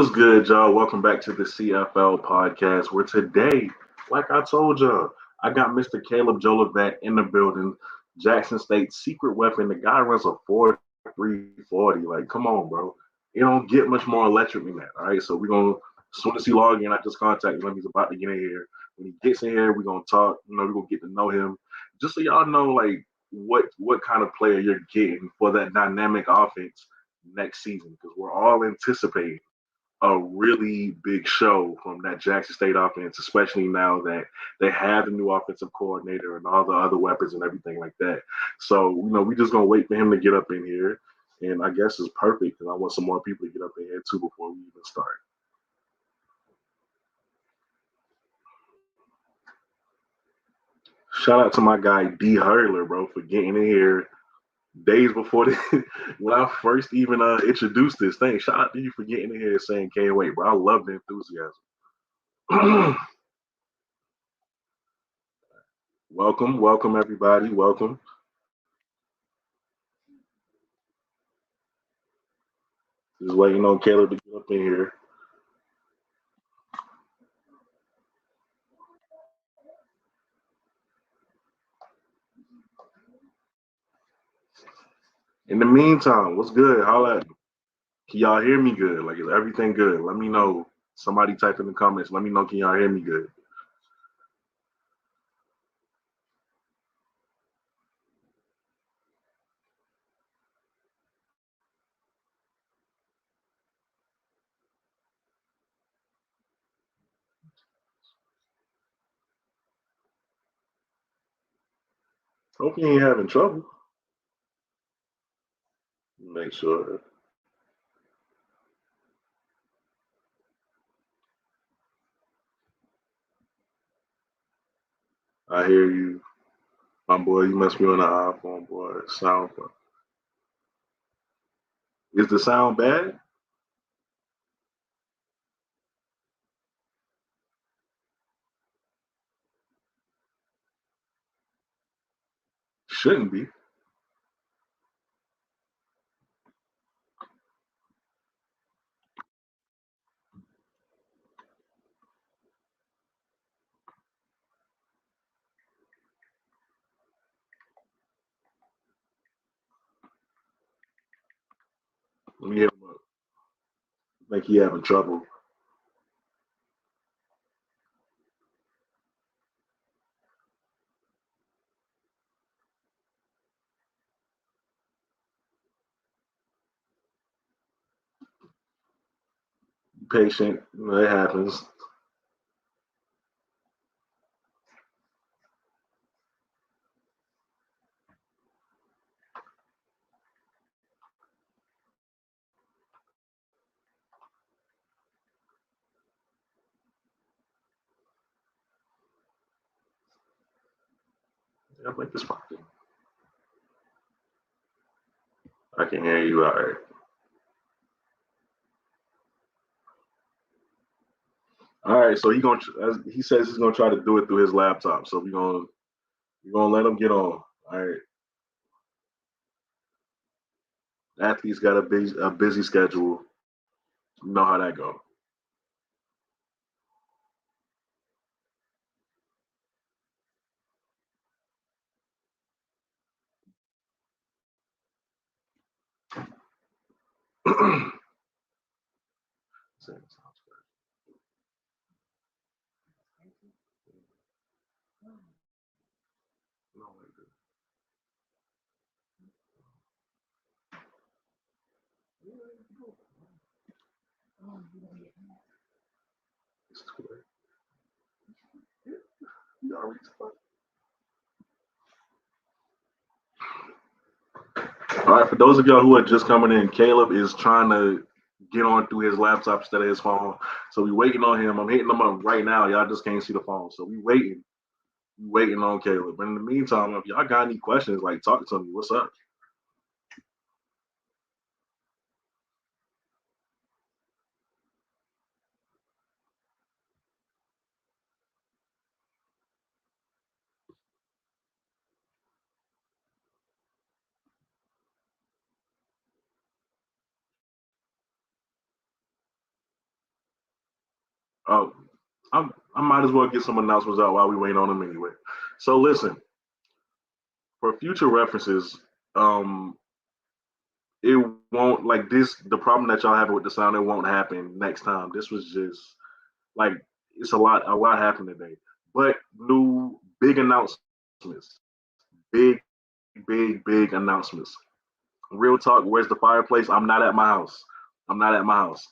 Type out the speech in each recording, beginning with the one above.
What's good, y'all? Welcome back to the CFL podcast. Where today, like I told y'all, I got Mr. Caleb Jolivette in the building. Jackson State's secret weapon. The guy runs a 4.340. Like, come on, bro. You don't get much more electric than that. All right. So we're gonna as soon as he log in, I just contact him. He's about to get in here. When he gets in here, we're gonna talk. We're gonna get to know him. Just so y'all know, like, what kind of player you're getting for that dynamic offense next season. Because we're all anticipating a really big show from that Jackson State offense, especially now that they have the new offensive coordinator and all the other weapons and everything like that. So, we just gonna wait for him to get up in here, and I guess it's perfect because I want some more people to get up in here too before we even start. Shout out to my guy D Hurler, bro, for getting in here days before when I first even introduced this thing. Shout out to you for getting in here and saying can't wait, bro. I love the enthusiasm. Welcome everybody. Welcome. Just waiting on Caleb to get up in here. In the meantime, what's good? Holla at me. Can y'all hear me good? Like, is everything good? Let me know. Somebody type in the comments. Let me know. Can y'all hear me good? Hope you ain't having trouble. Make sure. I hear you. My boy, you must be on the iPhone, boy. Sound. Is the sound bad? Shouldn't be. Let me hear him up. Think he having trouble. Patient. It happens. I think this popping. I can hear you all right. All right, so he says he's gonna try to do it through his laptop. So we're gonna let him get on. All right. Athletes got a busy schedule. You know how that go. All right, for those of y'all who are just coming in, Caleb is trying to get on through his laptop instead of his phone. So we waiting on him. I'm hitting him up right now. Y'all just can't see the phone. So we waiting on Caleb. But in the meantime, if y'all got any questions, like talk to me. What's up? Oh, I might as well get some announcements out while we wait on them anyway. So listen, for future references, um, it won't like this. The problem that y'all have with the sound, it won't happen next time. This was just like it's a lot happened today. But new big announcements, big, big announcements. Real talk. Where's the fireplace? I'm not at my house. I'm not at my house.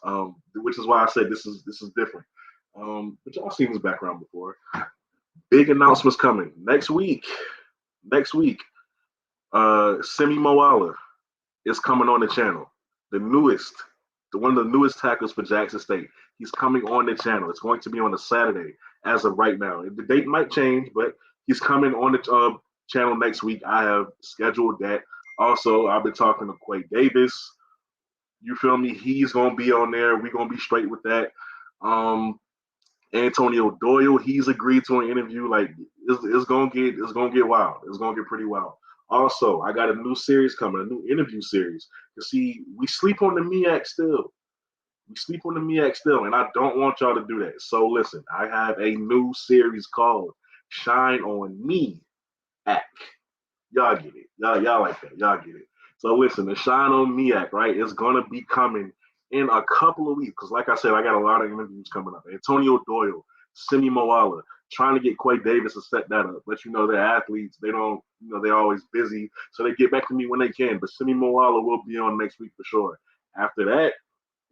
Which is why I said this is different. But y'all seen this background before. Big announcements coming next week. Next week, Semi Moala is coming on the channel. The newest, one of the newest tackles for Jackson State. He's coming on the channel. It's going to be on a Saturday as of right now. The date might change, but he's coming on the channel next week. I have scheduled that. Also, I've been talking to Quay Davis. You feel me? He's gonna be on there. We're gonna be straight with that. Um, Antonio Doyle, he's agreed to an interview. Like it's gonna get wild. It's gonna get pretty wild. Also, I got a new series coming, a new interview series. You see, we sleep on the MEAC still. We sleep on the MEAC still, and I don't want y'all to do that. So listen, I have a new series called Shine on Me Act. Y'all get it. Y'all like that. Y'all get it. So listen, the Shine on Me Act, right? It's gonna be coming in a couple of weeks. Because like I said, I got a lot of interviews coming up. Antonio Doyle, Simi Moala, trying to get Quay Davis to set that up. But you know, they're athletes. They don't, they're always busy. So they get back to me when they can. But Simi Moala will be on next week for sure. After that,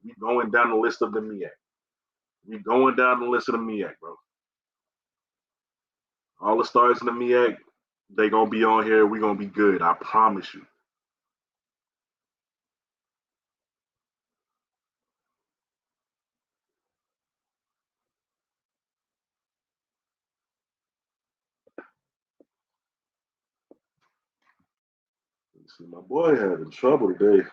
we going down the list of the MEAC. We going down the list of the MEAC, bro. All the stars in the MEAC, they gonna be on here. We gonna be good. I promise you. See, my boy had in trouble today.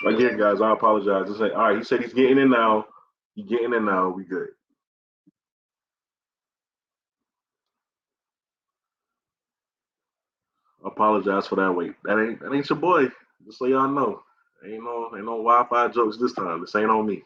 Again, guys, I apologize. All right. He said he's getting in now. He getting in now. We good. I apologize for that wait. That ain't your boy. Just so y'all know. Ain't no Wi-Fi jokes this time. This ain't on me.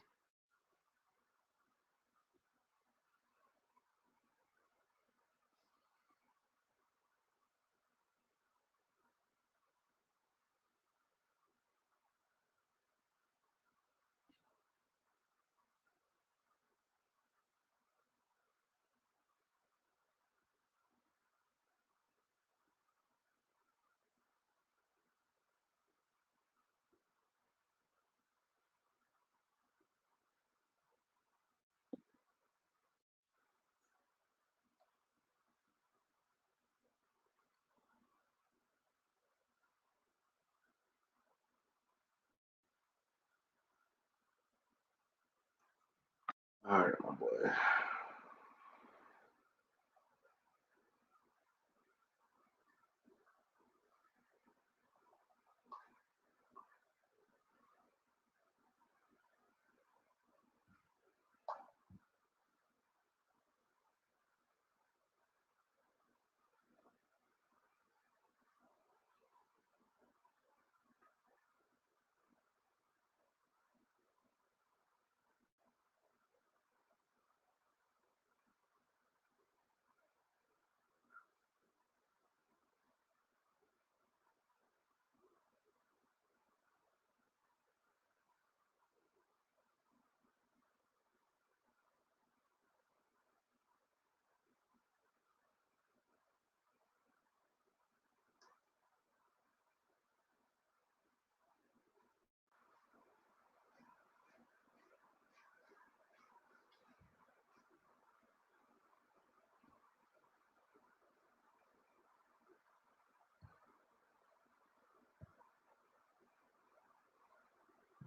All right, my boy.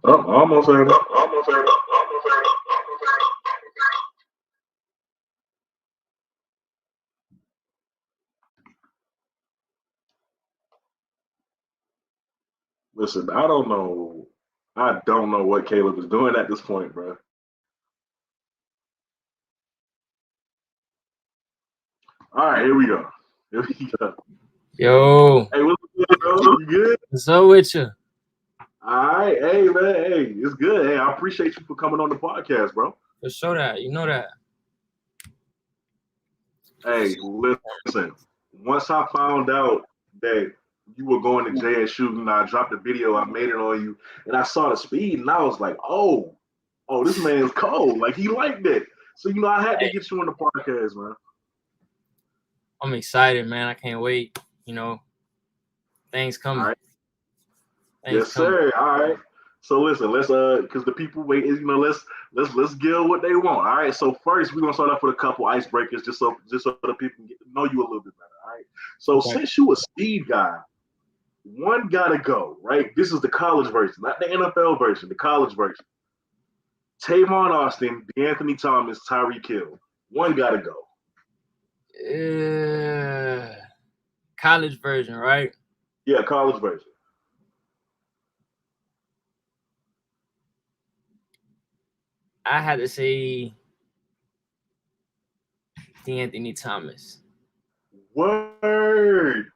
Oh, almost heard it. Listen, I don't know. I don't know what Caleb is doing at this point, bro. All right, here we go. Here we go. Yo, Hey, what's good, bro? You good? what's up with you? All right. Hey, man. Hey, it's good. Hey, I appreciate you for coming on the podcast, bro. For sure that. You know that. Hey, listen. Once I found out that you were going to JSU, I dropped a video, I made it on you, and I saw the speed, and I was like, oh, this man's cold. Like, he liked it. So, I had to get you on the podcast, man. I'm excited, man. I can't wait. Things All coming. right. Things Yes, coming. sir. All right. So listen, let's because the people wait is let's give what they want. All right. So first we're gonna start off with a couple icebreakers just so the people can get to know you a little bit better. All right. So Okay. since you a speed guy, one gotta go, right? This is the college version, not the NFL version, the college version. Tavon Austin, DeAnthony Thomas, Tyreek Hill. One gotta go. College version, right? Yeah, college version. I had to say DeAnthony Thomas. Word.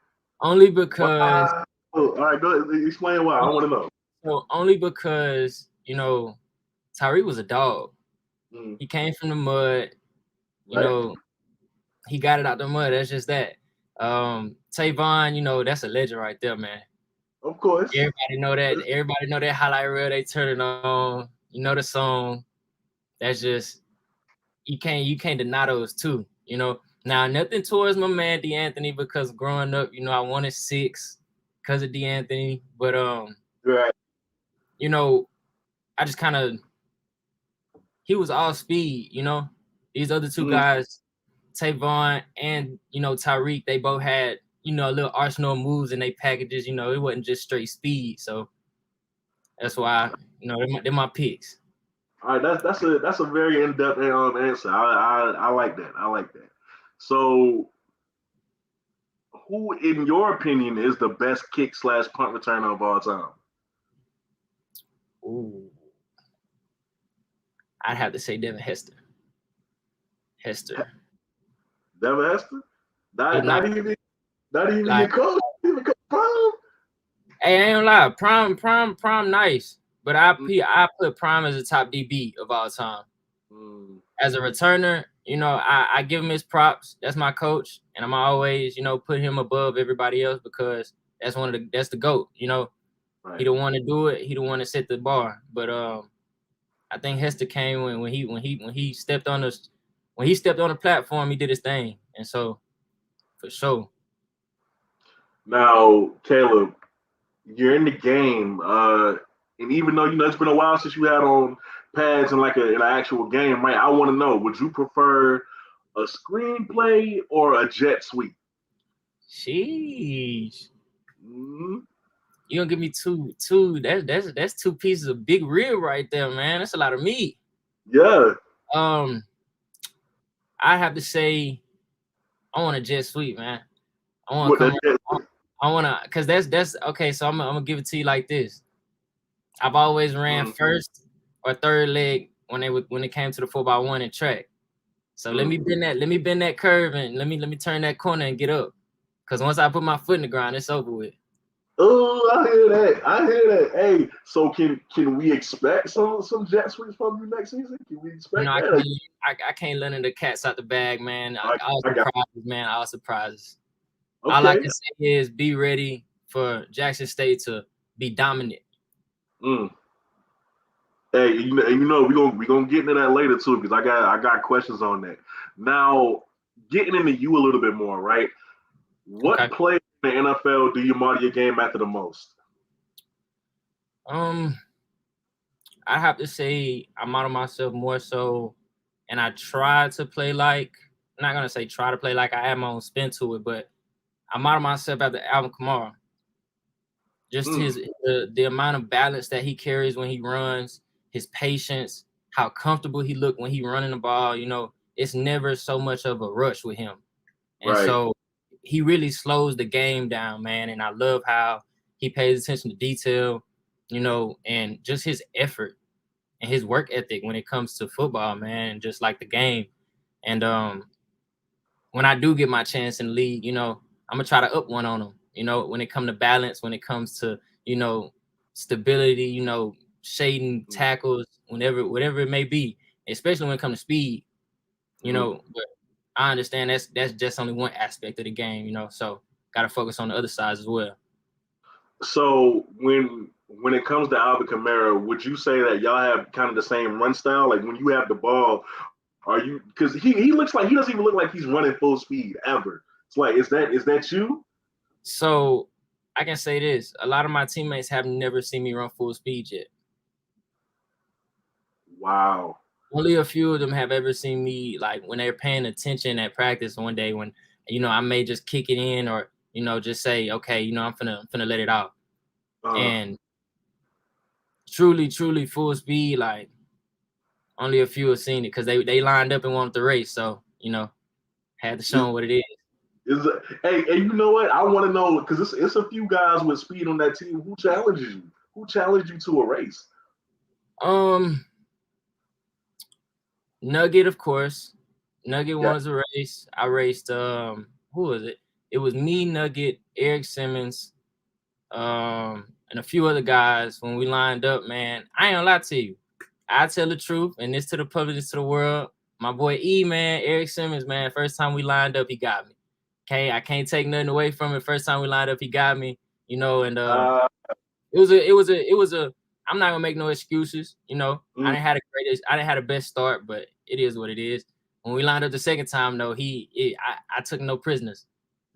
Only because Wow. All right, go ahead. Explain why. I want to know. only because Tyreek was a dog. Mm, He came from the mud. You right. know, he got it out the mud. That's just that. Tavon, that's a legend right there, man. Of course. Everybody know that. Everybody know that highlight reel. They turn it on. You know the song. That's just you can't deny those two. Now nothing towards my man DeAnthony because growing up, I wanted 6 because of DeAnthony, but Right. I just kind of he was all speed. These other two Mm, guys, Tavon and Tyreek, they both had a little arsenal of moves in their packages. It wasn't just straight speed, so that's why they're my picks. all right, that's a very in depth answer. I like that. I like that. So, who, in your opinion, is the best kick/punt returner of all time? Ooh, I'd have to say Devin Hester. Hester. Devin Hester? He's Not, not not even not even your like, coach. Even coach Prime? hey, I ain't gonna lie, Prime, nice, but I put Prime as a top DB of all time. Mm, As a returner, I give him his props. That's my coach, and I'm always, put him above everybody else because that's the GOAT. He right. don't want to do it. He don't want to set the bar. But I think Hester came when he stepped on the platform, he did his thing, and so for sure. Now, Caleb, you're in the game, and even though it's been a while since you had on pads in like an actual game, right? I want to know: would you prefer a screenplay or a jet sweep? Sheesh. Mm, You gonna give me two? That's 2 pieces of big rib right there, man. That's a lot of meat. yeah. Um, I have to say, I want a jet sweep, man. I You want to want come. that jet I want to, cause that's okay. So I'm gonna give it to you like this. I've always ran sweep? first or third leg when it came to the 4x1 in track. So let me Mm. bend that curve and let me turn that corner and get up. Cause once I put my foot in the ground, it's over with. Oh, I hear that. I hear that. Hey, so can we expect some jet sweeps from you next season? Can we expect I that? can't I can't let in the cats out the bag, man. All I got surprises, man. All surprises. All I okay. can say is be ready for Jackson State to be dominant. Mm. Hey, we gonna get into that later too because I got questions on that. Now, getting into you a little bit more, right? Okay. What player in the NFL do you model your game after the most? Um, I have to say I model myself more so, and I try to play like. I'm not gonna say try to play like I add my own spin to it, but I model myself after Alvin Kamara. Just the amount of balance that he carries when he runs, his patience, how comfortable he look when he running the ball. You know, it's never so much of a rush with him, and Right. so he really slows the game down, man. And I love how he pays attention to detail, you know, and just his effort and his work ethic when it comes to football, man, just like the game. And when I do get my chance in the league, you know, I'm gonna try to up one on him. You know, when it comes to balance, when it comes to, you know, stability, you know, shading tackles, whatever it may be, especially when it comes to speed, you know. But I understand that's just only one aspect of the game, you know. So gotta focus on the other sides as well. So when it comes to Alvin Kamara, would you say that y'all have kind of the same run style? Like when you have the ball, are you, because he looks like, he doesn't even look like he's running full speed ever. It's like, is that you? So I can say this: a lot of my teammates have never seen me run full speed yet. Wow. Only a few of them have ever seen me, like when they're paying attention at practice one day when, you know, I may just kick it in or, you know, just say, okay, you know, I'm finna let it out. And truly full speed, like only a few have seen it because they lined up and wanted to race. So, you know, had to show them what it is. Hey, you know what? I want to know, because it's a few guys with speed on that team. Who challenges you? Who challenged you to a race? Nugget, of course. Nugget won the race. I raced who was it? It was me, Nugget, Eric Simmons, and a few other guys. When we lined up, man, I ain't gonna lie to you. I tell the truth, and this to the public, this to the world. My boy E, man, Eric Simmons, man, first time we lined up, he got me. Okay, I can't take nothing away from it. First time we lined up, he got me. You know, and it was a. I'm not gonna make no excuses. You know, I didn't have the best start, but it is what it is. When we lined up the second time, though, I took no prisoners.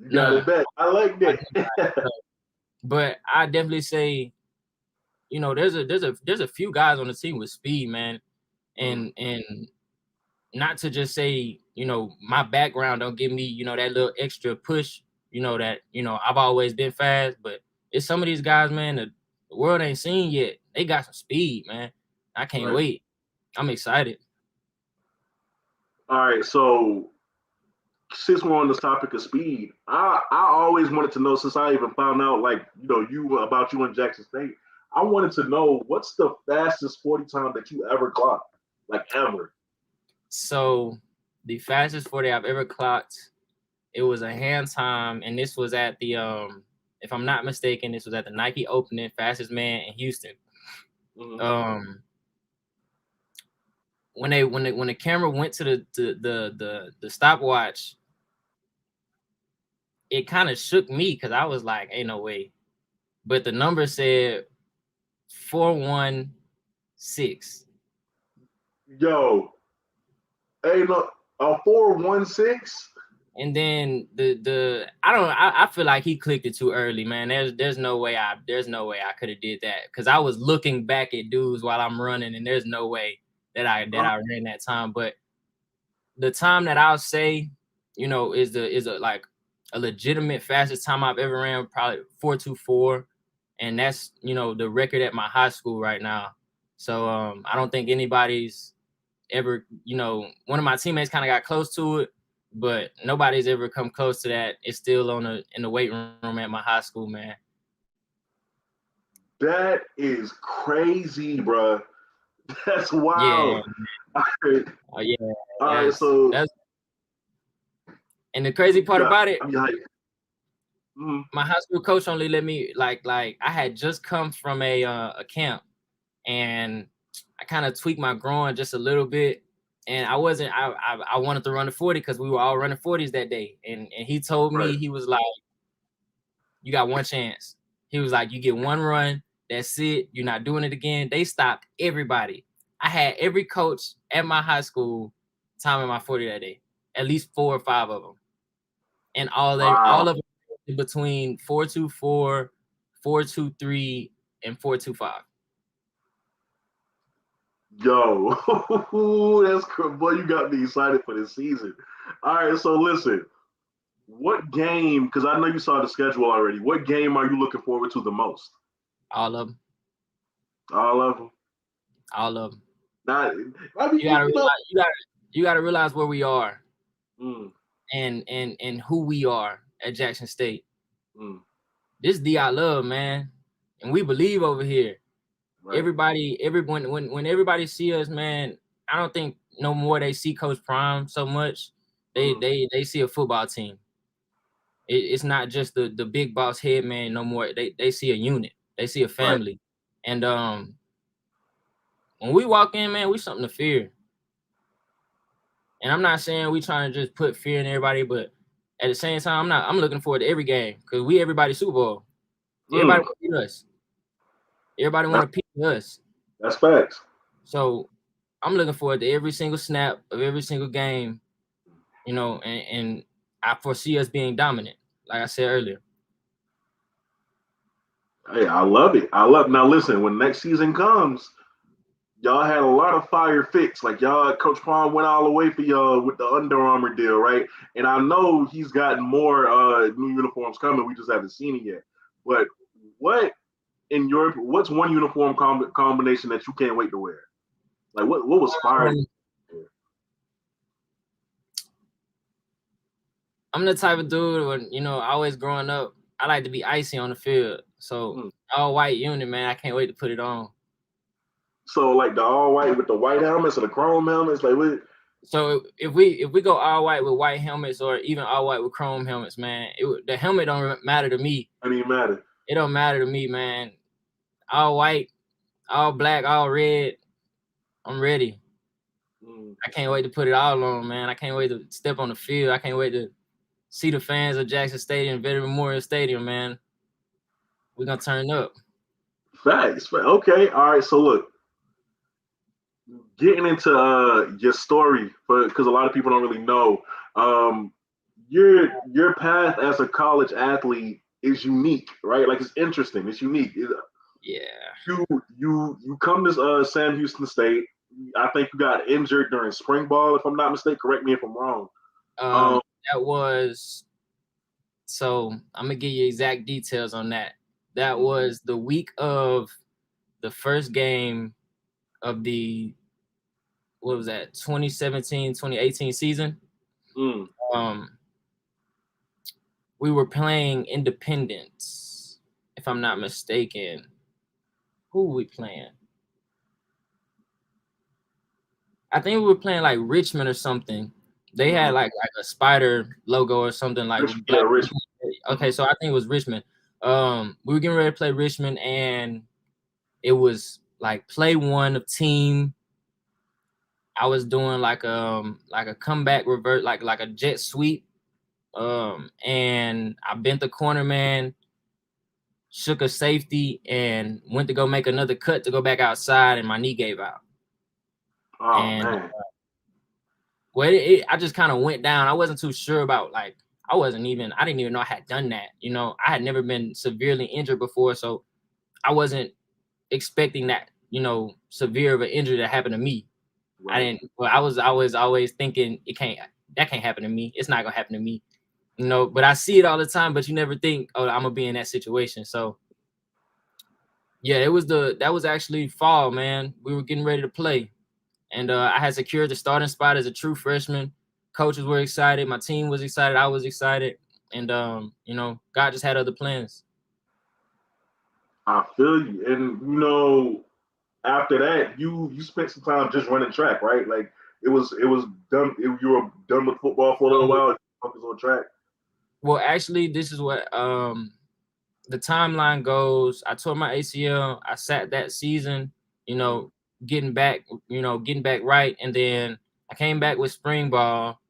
You got it back. I like that. But I definitely say, you know, there's a few guys on the team with speed, man, and not to just say, you know, my background don't give me, you know, that little extra push, you know, that, you know, I've always been fast, but it's some of these guys, man, the world ain't seen yet. They got some speed, man. I can't wait. I'm excited. All right, so since we're on this topic of speed, I always wanted to know, since I even found out, like, you know, about you in Jackson State, I wanted to know, what's the fastest 40 time that you ever clocked, like ever? So the fastest 40 I've ever clocked, it was a hand time, and this was at the if I'm not mistaken, this was at the Nike opening, fastest man in Houston. When the camera went to the stopwatch, it kind of shook me because I was like, ain't no way. But the number said 416. Yo, hey, look, a 416. And then I feel like he clicked it too early, man. There's no way I could have did that, because I was looking back at dudes while I'm running, and there's no way that I ran that time. But the time that I'll say, you know, is like a legitimate fastest time I've ever ran, probably 4:24, and that's, you know, the record at my high school right now. So I don't think anybody's ever, you know, one of my teammates kind of got close to it, but nobody's ever come close to that. It's still in the weight room at my high school, man. That is crazy, bro. That's wild. Yeah. Yeah. All right, so and the crazy part about it, my high school coach only let me, like I had just come from a camp, and I kind of tweaked my groin just a little bit, and I wanted to run the 40 because we were all running 40s that day, and he told me, he was like, you got one chance. He was like, you get one run, that's it, you're not doing it again. They stopped everybody. I had every coach at my high school timing my 40 that day, at least 4 or 5 of them, and all of them between 4:24, 4:23, and 4:25. Yo, that's cool. Boy, you got me excited for this season. All right, so listen, what game, because I know you saw the schedule already, what game are you looking forward to the most? All of them. All of them. All of them. Not, I mean, You gotta realize where we are, mm, and who we are at Jackson State. mm, This D I love, man, and we believe over here. right. Everyone, when everybody see us, man, I don't think no more they see Coach Prime so much. They see a football team. It's not just the big boss head man no more. They see a unit. They see a family. Right. And when we walk in, man, we something to fear. And I'm not saying we trying to just put fear in everybody, but at the same time, I'm looking forward to every game because we everybody Super Bowl. Everybody want to beat us. Everybody want to beat us. That's facts. So I'm looking forward to every single snap of every single game, you know, and I foresee us being dominant, like I said earlier. Hey, I love it. Now listen, when next season comes, y'all had a lot of fire fits. Like y'all, Coach Prime went all the way for y'all with the Under Armour deal, right? And I know he's gotten more new uniforms coming. We just haven't seen it yet. But what's one uniform combination that you can't wait to wear? Like what was fire? I'm the type of dude when, you know, always growing up, I like to be icy on the field. So all white unit, man, I can't wait to put it on. So like the all white with the white helmets or the chrome helmets, like what? So if we go all white with white helmets or even all white with chrome helmets, man, the helmet don't matter to me. I mean, matter. It don't matter to me, man. All white, all black, all red. I'm ready. I can't wait to put it all on, man. I can't wait to step on the field. I can't wait to see the fans of Jackson Stadium, Veteran Memorial Stadium, man. We're gonna turn up. Facts. Okay. All right. So look, getting into your story, because a lot of people don't really know, your path as a college athlete is unique, right? Like it's interesting. It's unique. Yeah. You come to Sam Houston State. I think you got injured during spring ball, if I'm not mistaken. Correct me if I'm wrong. That was. So I'm gonna give you exact details on that. That was the week of the first game of the, what was that, 2017-2018 season. We were playing Independence, if I'm not mistaken. Who were we playing? I think we were playing like Richmond or something. They had like a spider logo or something like. Yeah, Richmond. Okay, so I think it was Richmond. We were getting ready to play Richmond, and it was like play one of team. I was doing like a comeback revert, like a jet sweep. And I bent the corner man, shook a safety, and went to go make another cut to go back outside, and my knee gave out. Oh, man. Well, I just kind of went down. I wasn't too sure about, like, I didn't even know I had done that. You know, I had never been severely injured before, so I wasn't expecting that, you know, severe of an injury that happened to me. Right. I was always thinking that can't happen to me. It's not gonna happen to me. You know, but I see it all the time, but you never think, oh, I'm gonna be in that situation. So yeah, that was actually fall, man. We were getting ready to play. And I had secured the starting spot as a true freshman. Coaches were excited. My team was excited. I was excited. And, you know, God just had other plans. I feel you. And, you know, after that, you spent some time just running track, right? Like it was done. You were done with football for a little while. Focus on track. Well, actually, this is what the timeline goes. I tore my ACL. I sat that season, you know, getting back right. And then I came back with spring ball.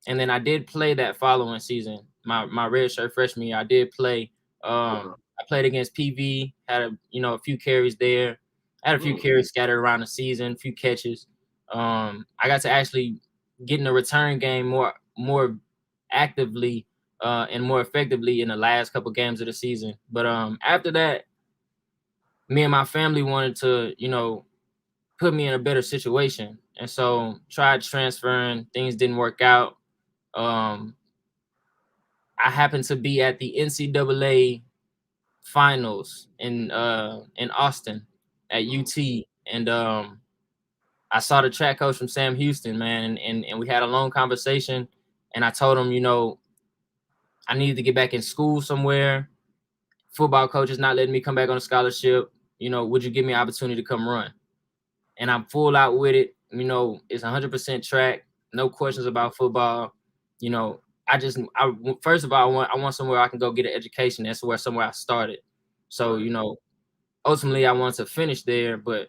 And then I did play that following season. My redshirt freshman year, I did play. I played against PV, had a few carries there. I had a few carries scattered around the season, a few catches. I got to actually get in the return game more actively and more effectively in the last couple games of the season. But after that, me and my family wanted to, you know, put me in a better situation. And so tried transferring, things didn't work out. I happened to be at the NCAA finals in Austin at UT, and I saw the track coach from Sam Houston, man, and we had a long conversation, and I told him, I needed to get back in school somewhere. Football coach is not letting me come back on a scholarship. Would you give me an opportunity to come run? And I'm full out with it. It's 100% track, no questions about football. First of all, I want somewhere I can go get an education. That's somewhere I started. So, ultimately I want to finish there, but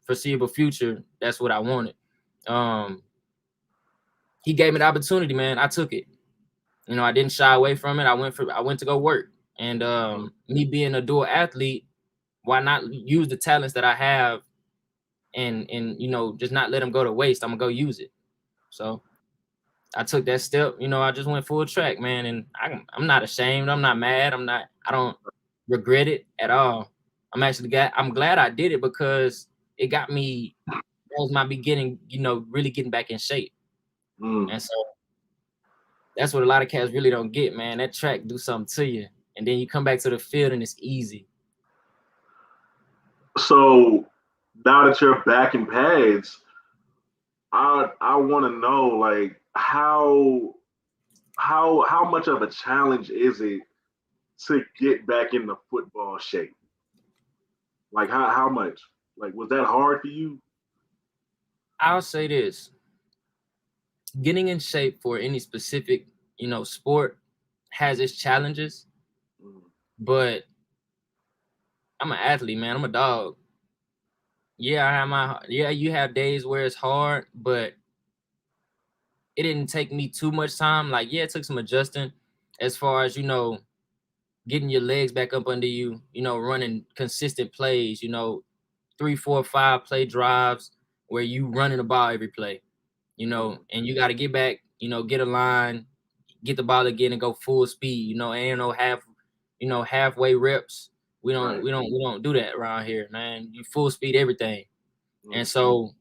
foreseeable future, that's what I wanted. He gave me the opportunity, man. I took it. I didn't shy away from it. I went to go work. And me being a dual athlete, why not use the talents that I have and just not let them go to waste? I'm gonna go use it. So I took that step. I just went full track, man, and I'm not ashamed. I'm not mad. I don't regret it at all. I'm glad I did it because it got me. That was my beginning, really getting back in shape. And so that's what a lot of cats really don't get, man. That track do something to you, and then you come back to the field and it's easy. So now that you're back in pads, I want to know, like, how much of a challenge is it to get back into football shape? Like, how much? Like, was that hard for you? I'll say this: getting in shape for any specific, sport has its challenges, but I'm an athlete, man. I'm a dog. Yeah, you have days where it's hard, but it didn't take me too much time. Like, it took some adjusting as far as, getting your legs back up under you, running consistent plays, 3, 4, 5 play drives where you running the ball every play, and you got to get back, get a line, get the ball again and go full speed, ain't no halfway reps. We don't do that around here, man. You full speed everything. And so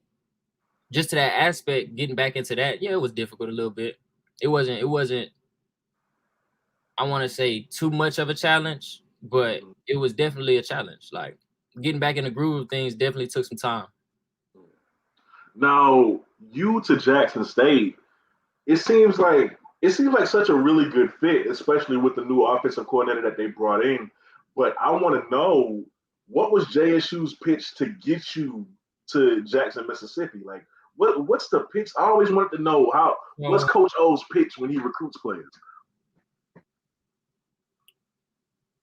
just to that aspect, getting back into that, it was difficult a little bit. It wasn't I want to say too much of a challenge, but it was definitely a challenge. Like, getting back in the groove of things definitely took some time. Now, you to Jackson State, it seems like such a really good fit, especially with the new offensive coordinator that they brought in. But I want to know, what was JSU's pitch to get you to Jackson, Mississippi? Like, what's the pitch? I always wanted to know what's Coach O's pitch when he recruits players.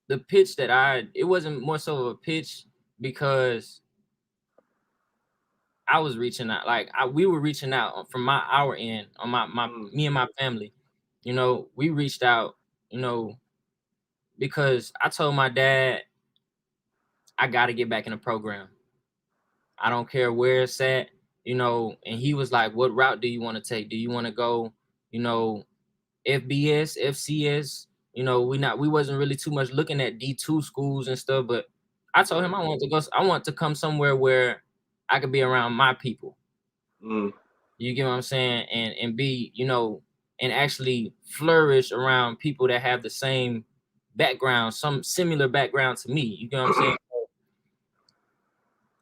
The pitch it wasn't more so of a pitch because I was reaching out. Like, we were reaching out from our end on me and my family. We reached out, because I told my dad I got to get back in the program. I don't care where it's at, and he was like, what route do you want to take? Do you want to go, FBS, FCS? We wasn't really too much looking at D2 schools and stuff, but I told him I want to come somewhere where I could be around my people. You get what I'm saying? And be, and actually flourish around people that have the same background, some similar background to me. You get what I'm saying?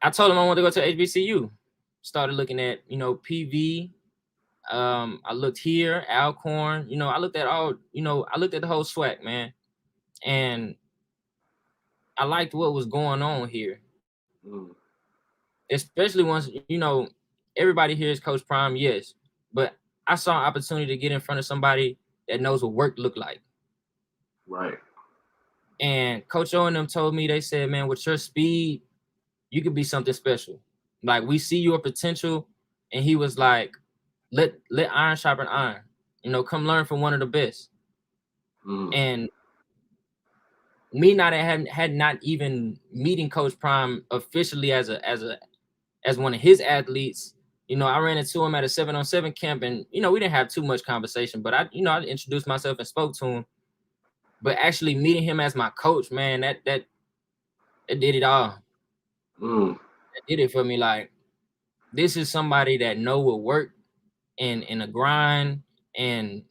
I told him I wanted to go to HBCU. Started looking at, PV. I looked here, Alcorn. I looked at I looked at the whole swag, man. And I liked what was going on here. Especially once, everybody here is Coach Prime, yes. But I saw an opportunity to get in front of somebody that knows what work look like. Right. And Coach O and them told me, they said, man, with your speed, you could be something special. Like, we see your potential. And he was like, let iron sharpen iron. Come learn from one of the best. And me had not even meeting Coach Prime officially as one of his athletes. I ran into him at a 7-on-7 camp, and we didn't have too much conversation, but I introduced myself and spoke to him. But actually meeting him as my coach, man, that did it all. That did it for me. Like, this is somebody that know what work and a grind, and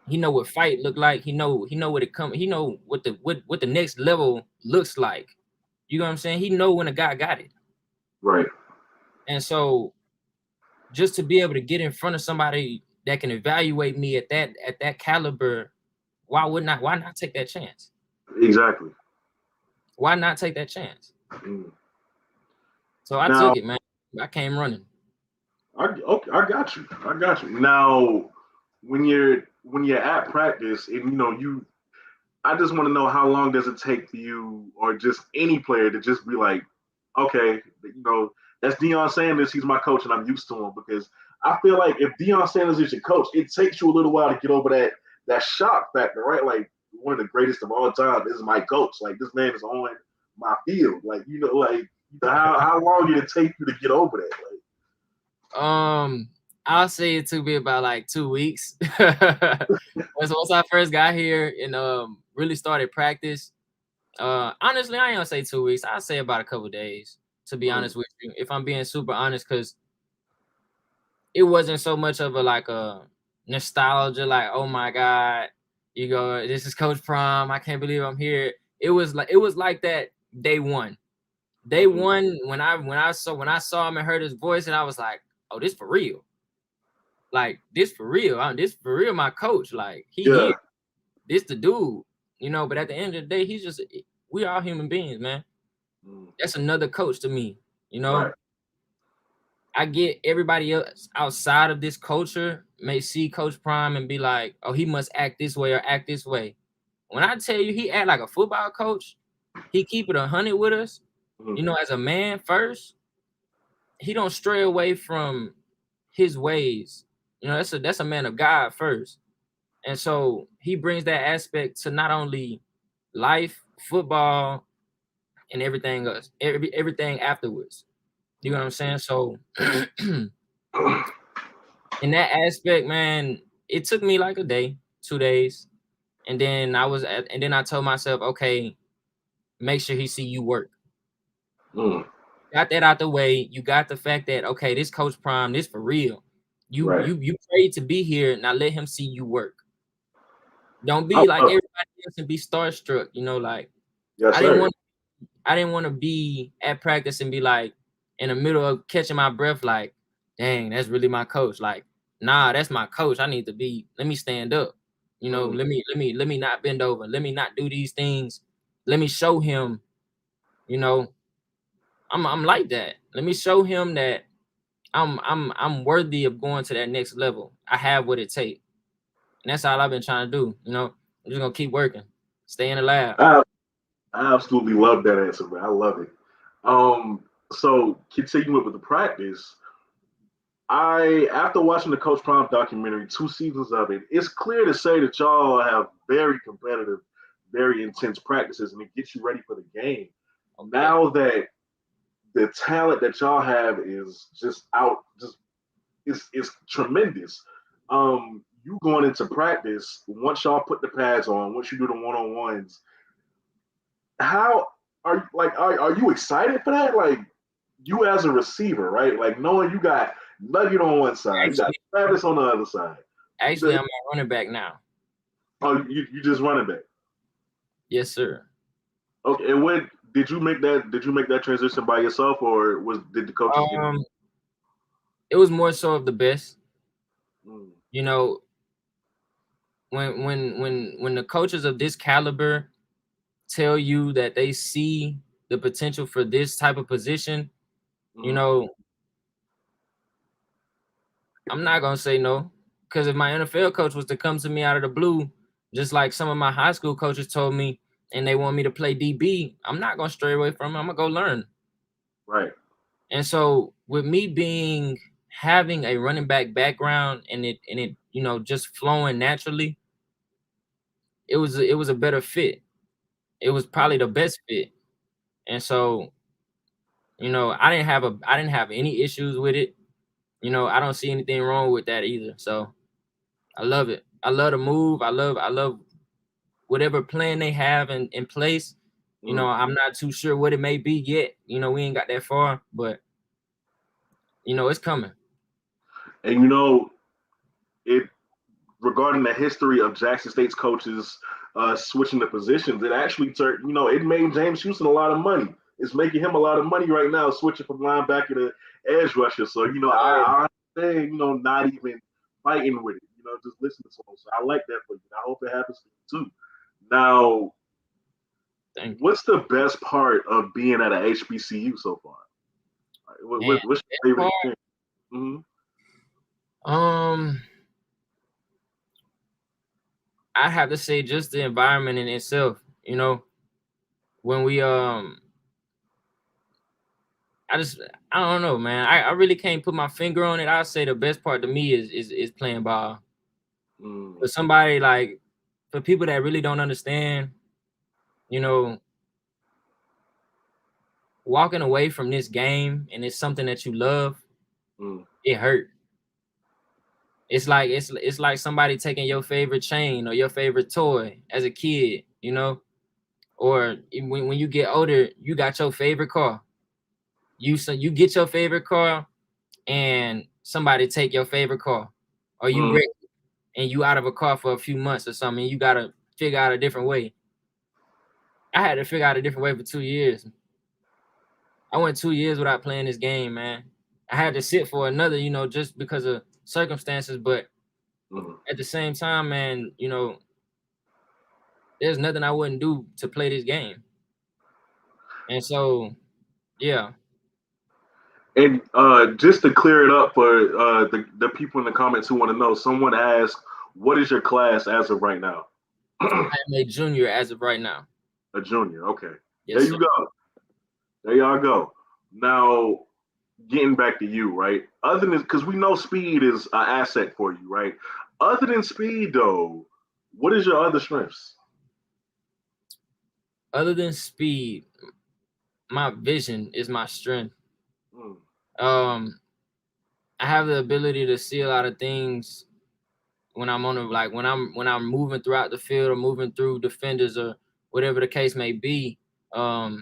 He know what fight look like. He know what it come. He know what the next level looks like. You know what I'm saying? He know when a guy got it. Right. And so just to be able to get in front of somebody that can evaluate me at that caliber, why not take that chance? Exactly. Why not take that chance? Mm. So I Now, took it, man. I came running. okay, I got you. I got you. Now, when you're at practice, and I just want to know how long does it take for you, or just any player, to just be like, okay, that's Deion Sanders. He's my coach, and I'm used to him. Because I feel like if Deion Sanders is your coach, it takes you a little while to get over that shock factor, right? Like, one of the greatest of all time is my coach. Like, this man is on my field. Like, how long did it take you to get over that? Like, I'll say it took me about like 2 weeks. Once I first got here and really started practice. Honestly, I ain't gonna say 2 weeks. I'll say about a couple days, to be honest with you. If I'm being super honest, because it wasn't so much of a nostalgia, like, oh my God, this is Coach Prime. I can't believe I'm here. It was like that day one. Day one, when I saw him and heard his voice, and I was like, oh, this for real. Like, this for real. This for real, my coach. Like, here. This the dude. But at the end of the day, we all human beings, man. That's another coach to me. Right. I get everybody else outside of this culture may see Coach Prime and be like, oh, he must act this way or act this way. When I tell you he act like a football coach, he keep it 100 with us. As a man first, he don't stray away from his ways. That's a man of God first. And so he brings that aspect to not only life, football, and everything else, everything afterwards. You know what I'm saying? So in that aspect, man, it took me like a day, 2 days. And then I told myself, okay, make sure he see you work. Got that out the way. You got the fact that, okay, this Coach Prime, this for real. You prayed to be here. Now let him see you work. Don't be like everybody else and be starstruck. Yes, I didn't want to be at practice and be like in the middle of catching my breath, like, dang, that's really my coach. Like, nah, that's my coach. Let me stand up. Let me not bend over. Let me not do these things. Let me show him, I'm like that. Let me show him that I'm worthy of going to that next level. I have what it takes. And that's all I've been trying to do. I'm just gonna keep working, stay in the lab. I absolutely love that answer, man. I love it. So continuing with the practice, after watching the Coach Prime documentary, 2 seasons of it, it's clear to say that y'all have very competitive, very intense practices, and it gets you ready for the game. Now that the talent that y'all have is is tremendous. You going into practice, once y'all put the pads on, once you do the one-on-ones, how are you excited for that? Like, you as a receiver, right? Like, knowing you got Nugget on one side, you got Travis on the other side. Actually, I'm a running back now. Oh, you just running back? Yes, sir. Okay, and when did you make that? Did you make that transition by yourself, or did the coaches get it? It was more so of the best. When the coaches of this caliber tell you that they see the potential for this type of position, I'm not gonna say no. Because if my NFL coach was to come to me out of the blue, just like some of my high school coaches told me, and they want me to play DB, I'm not gonna stray away from it. I'm gonna go learn. Right. And so with me having a running back background and it just flowing naturally, it was a better fit. It was probably the best fit. And so, I didn't have any issues with it. I don't see anything wrong with that either. So I love it. I love the move. I love whatever plan they have in place. I'm not too sure what it may be yet. We ain't got that far, but it's coming. And it regarding the history of Jackson State's coaches switching the positions, it actually turned, it made James Houston a lot of money. It's making him a lot of money right now, switching from linebacker to edge rusher. So, I understand, not even fighting with it, just listening to him. So I like that for you. I hope it happens for you too. Now, what's the best part of being at a HBCU so far? Man, what's your favorite thing? I have to say just the environment in itself. When we I don't know, man. I really can't put my finger on it. I'd say the best part to me is playing ball. For somebody like, for people that really don't understand, walking away from this game and it's something that you love, it hurt. It's like somebody taking your favorite chain or your favorite toy as a kid, or when you get older, you got your favorite car. You get your favorite car and somebody take your favorite car, or you wreck and you out of a car for a few months or something. You gotta figure out a different way. I had to figure out a different way for 2 years. I went 2 years without playing this game, man. I had to sit for another, just because of circumstances. But at the same time, man, there's nothing I wouldn't do to play this game. And so, yeah. And just to clear it up for the people in the comments who want to know, someone asked, what is your class as of right now? I am a junior as of right now. A junior, okay. Yes, there you go. There y'all go. Now, getting back to you, right? Other than, because we know speed is an asset for you, right? Other than speed, though, what is your other strengths? Other than speed, my vision is my strength. I have the ability to see a lot of things when I'm when I'm moving throughout the field or moving through defenders or whatever the case may be. I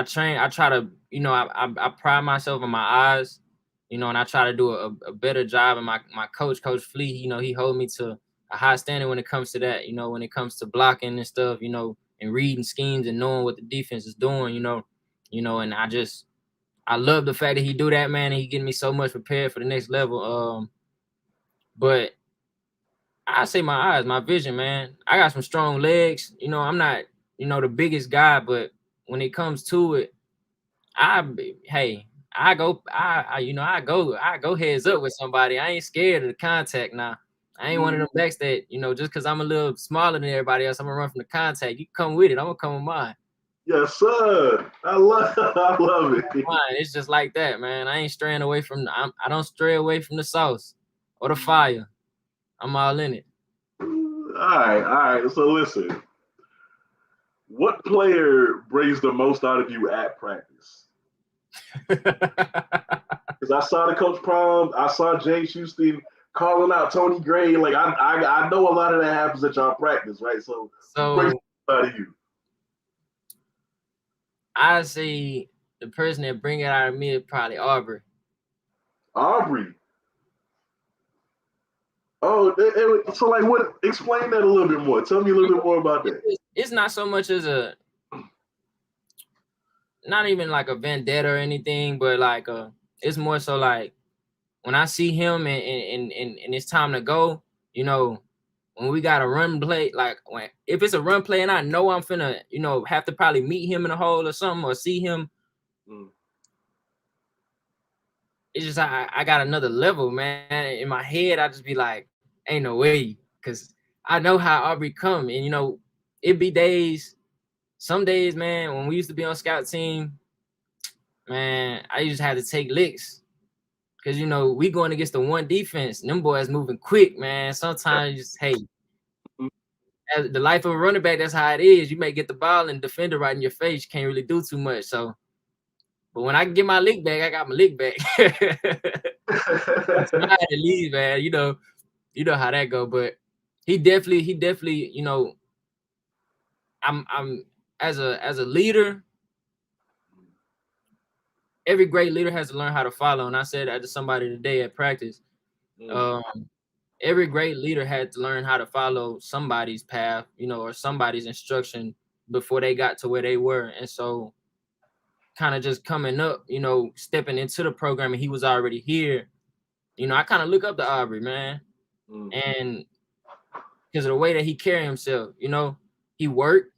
try to, I pride myself on my eyes, and I try to do a better job. And my coach, Coach Flea, he hold me to a high standard when it comes to that, when it comes to blocking and stuff, and reading schemes and knowing what the defense is doing, and I love the fact that he do that, man, and he getting me so much prepared for the next level. But I say my eyes, my vision, man. I got some strong legs. I'm not, the biggest guy, but when it comes to it, I go heads up with somebody. I ain't scared of the contact now. I ain't one of them backs that, just because I'm a little smaller than everybody else, I'm gonna run from the contact. You come with it, I'm gonna come with mine. Yes, sir. I love it. It's just like that, man. I ain't straying away from I don't stray away from the sauce or the fire. I'm all in it. All right. So listen, what player brings the most out of you at practice? Because I saw the coach prom, I saw James Houston calling out Tony Gray. Like I know a lot of that happens at y'all practice, right? So brings out of you. I say the person that bring it out of me is probably Aubrey. Aubrey. Oh, so like what? Explain that a little bit more. Tell me a little bit more about that. It's not so much as not even like a vendetta or anything, but like it's more so like when I see him and it's time to go, when we got a run play, like if it's a run play and I know I'm finna, have to probably meet him in a hole or something or see him. It's just I got another level, man. In my head, I just be like, ain't no way, because I know how Aubrey come, and it be days, some days, man, when we used to be on scout team, man, I used to have to take licks, because we going against the one defense, and them boys moving quick, man. Sometimes just as the life of a running back, that's how it is. You may get the ball and defender right in your face, you can't really do too much. So, but when I can get my lick back, I got my lick back. That's mine at least, man. You know how that go. But he definitely, I'm as a leader. Every great leader has to learn how to follow, and I said that to somebody today at practice. every great leader had to learn how to follow somebody's path, or somebody's instruction before they got to where they were. And so kind of just coming up, stepping into the program, and he was already here. I kind of look up to Aubrey, man. And because of the way that he carry himself, he worked,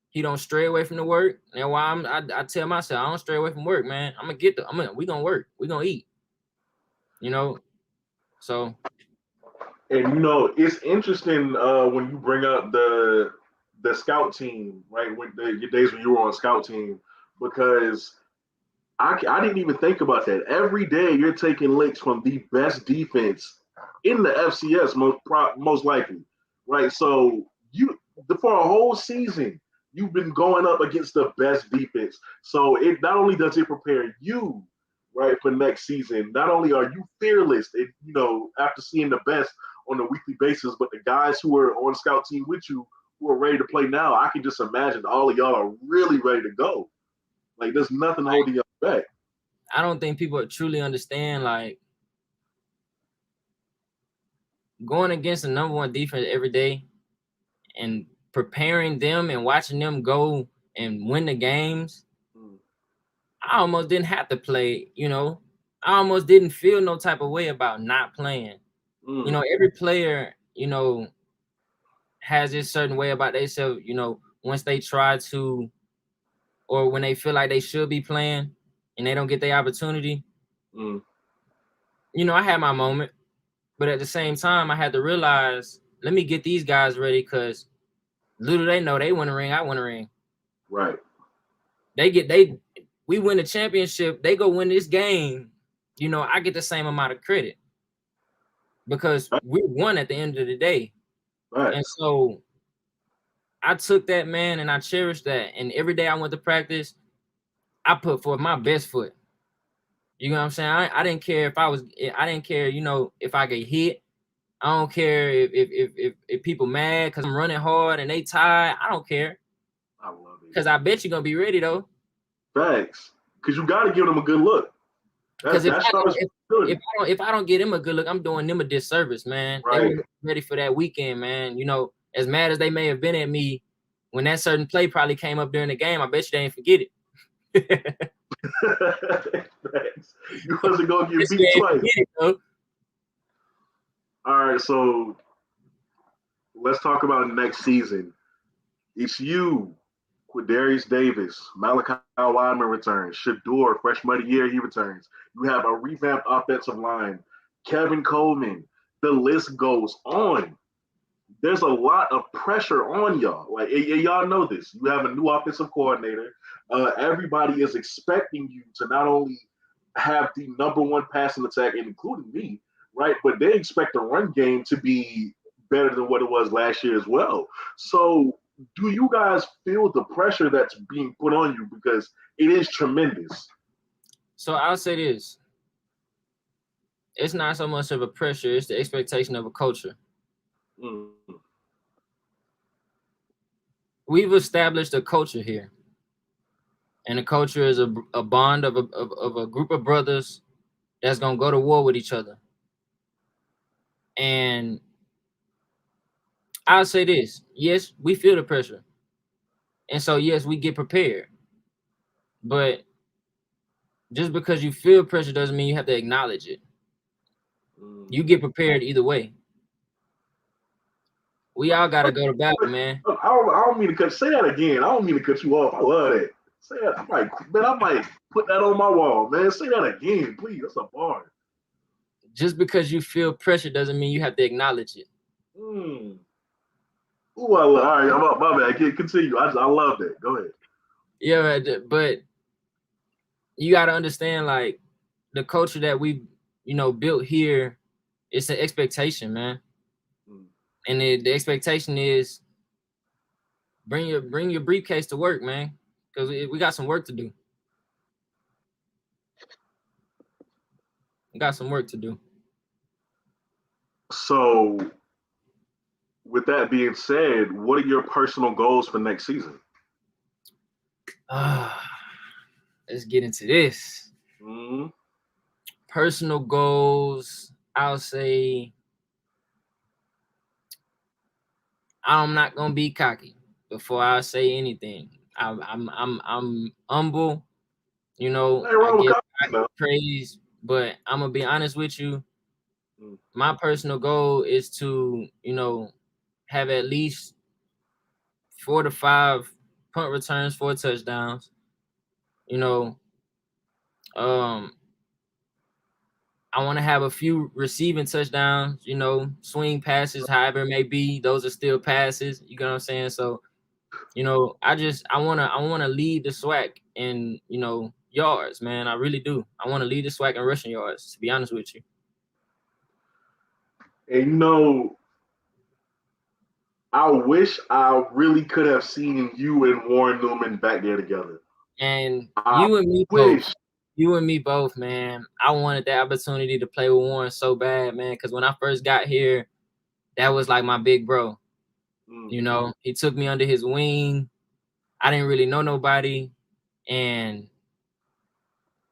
he don't stray away from the work. And why I tell myself, I don't stray away from work, man. We gonna work, we gonna eat, so. And it's interesting when you bring up the scout team, right? When your days when you were on scout team, because I didn't even think about that. Every day you're taking licks from the best defense in the FCS, most likely, right? So for a whole season, you've been going up against the best defense. So it not only does it prepare you, right, for next season. Not only are you fearless, after seeing the best on a weekly basis, but the guys who are on scout team with you who are ready to play now, I can just imagine all of y'all are really ready to go. Like, there's nothing holding y'all back. I don't think people truly understand, like, going against the number one defense every day and preparing them and watching them go and win the games. I almost didn't have to play, I almost didn't feel no type of way about not playing. Every player, has this certain way about themselves, once they try to, or when they feel like they should be playing and they don't get their opportunity. I had my moment, but at the same time, I had to realize, let me get these guys ready, because little they know, they win a ring, I win a ring. Right. We win the championship, they go win this game, I get the same amount of credit because we won at the end of the day. Right. And so I took that, man, and I cherished that. And every day I went to practice, I put forth my best foot. You know what I'm saying? I didn't care I didn't care, if I get hit. I don't care if people mad because I'm running hard and they tired. I don't care. I love it. Because I bet you're going to be ready, though. Thanks. Because you got to give them a good look. Because if I don't get them a good look, I'm doing them a disservice, man. Right. They were ready for that weekend, man. As mad as they may have been at me when that certain play probably came up during the game, I bet you they ain't forget it. You wasn't going to get beat twice. All right, so let's talk about next season. It's you, Quidarius Davis, Malachi Wyman returns, Shador, freshman of the year, he returns. You have a revamped offensive line, Kevin Coleman. The list goes on. There's a lot of pressure on y'all. Like, y'all know this. You have a new offensive coordinator. Everybody is expecting you to not only have the number one passing attack, including me, right? But they expect the run game to be better than what it was last year as well. So do you guys feel the pressure that's being put on you? Because it is tremendous. So I'll say this. It's not so much of a pressure. It's the expectation of a culture. We've established a culture here. And the culture is a bond of a group of brothers that's going to go to war with each other. And I'll say this. Yes, we feel the pressure. And so, yes, we get prepared. But just because you feel pressure doesn't mean you have to acknowledge it. You get prepared either way. We all got to go to battle, man. I don't mean to say that again. I don't mean to cut you off. I love that. Say that. I might put that on my wall, man. Say that again, please. That's a bar. Just because you feel pressure doesn't mean you have to acknowledge it. Ooh, all right. My bad. Continue. I love that. Go ahead. Yeah, but you got to understand, like, the culture that we, built here, it's an expectation, man. And the expectation is bring your briefcase to work, man, because we got some work to do. We got some work to do. So, with that being said, what are your personal goals for next season? Let's get into this. Personal goals, I'll say I'm not gonna be cocky before I say anything. I'm humble. You know, Ain't wrong with I confidence, give praise, but I'm gonna be honest with you. though. My personal goal is to, have at least 4 to 5 punt returns, 4 touchdowns. You know, um, I want to have a few receiving touchdowns. Swing passes, however it may be, those are still passes. You know what I'm saying? So, I wanna lead the SWAC in yards, man. I really do. I want to lead the SWAC in rushing yards. To be honest with you. And I wish I really could have seen you and Warren Newman back there together. And I you and me wish. both. You and me both, man. I wanted that opportunity to play with Warren so bad, man. Because when I first got here, that was like my big bro. He took me under his wing. I didn't really know nobody, and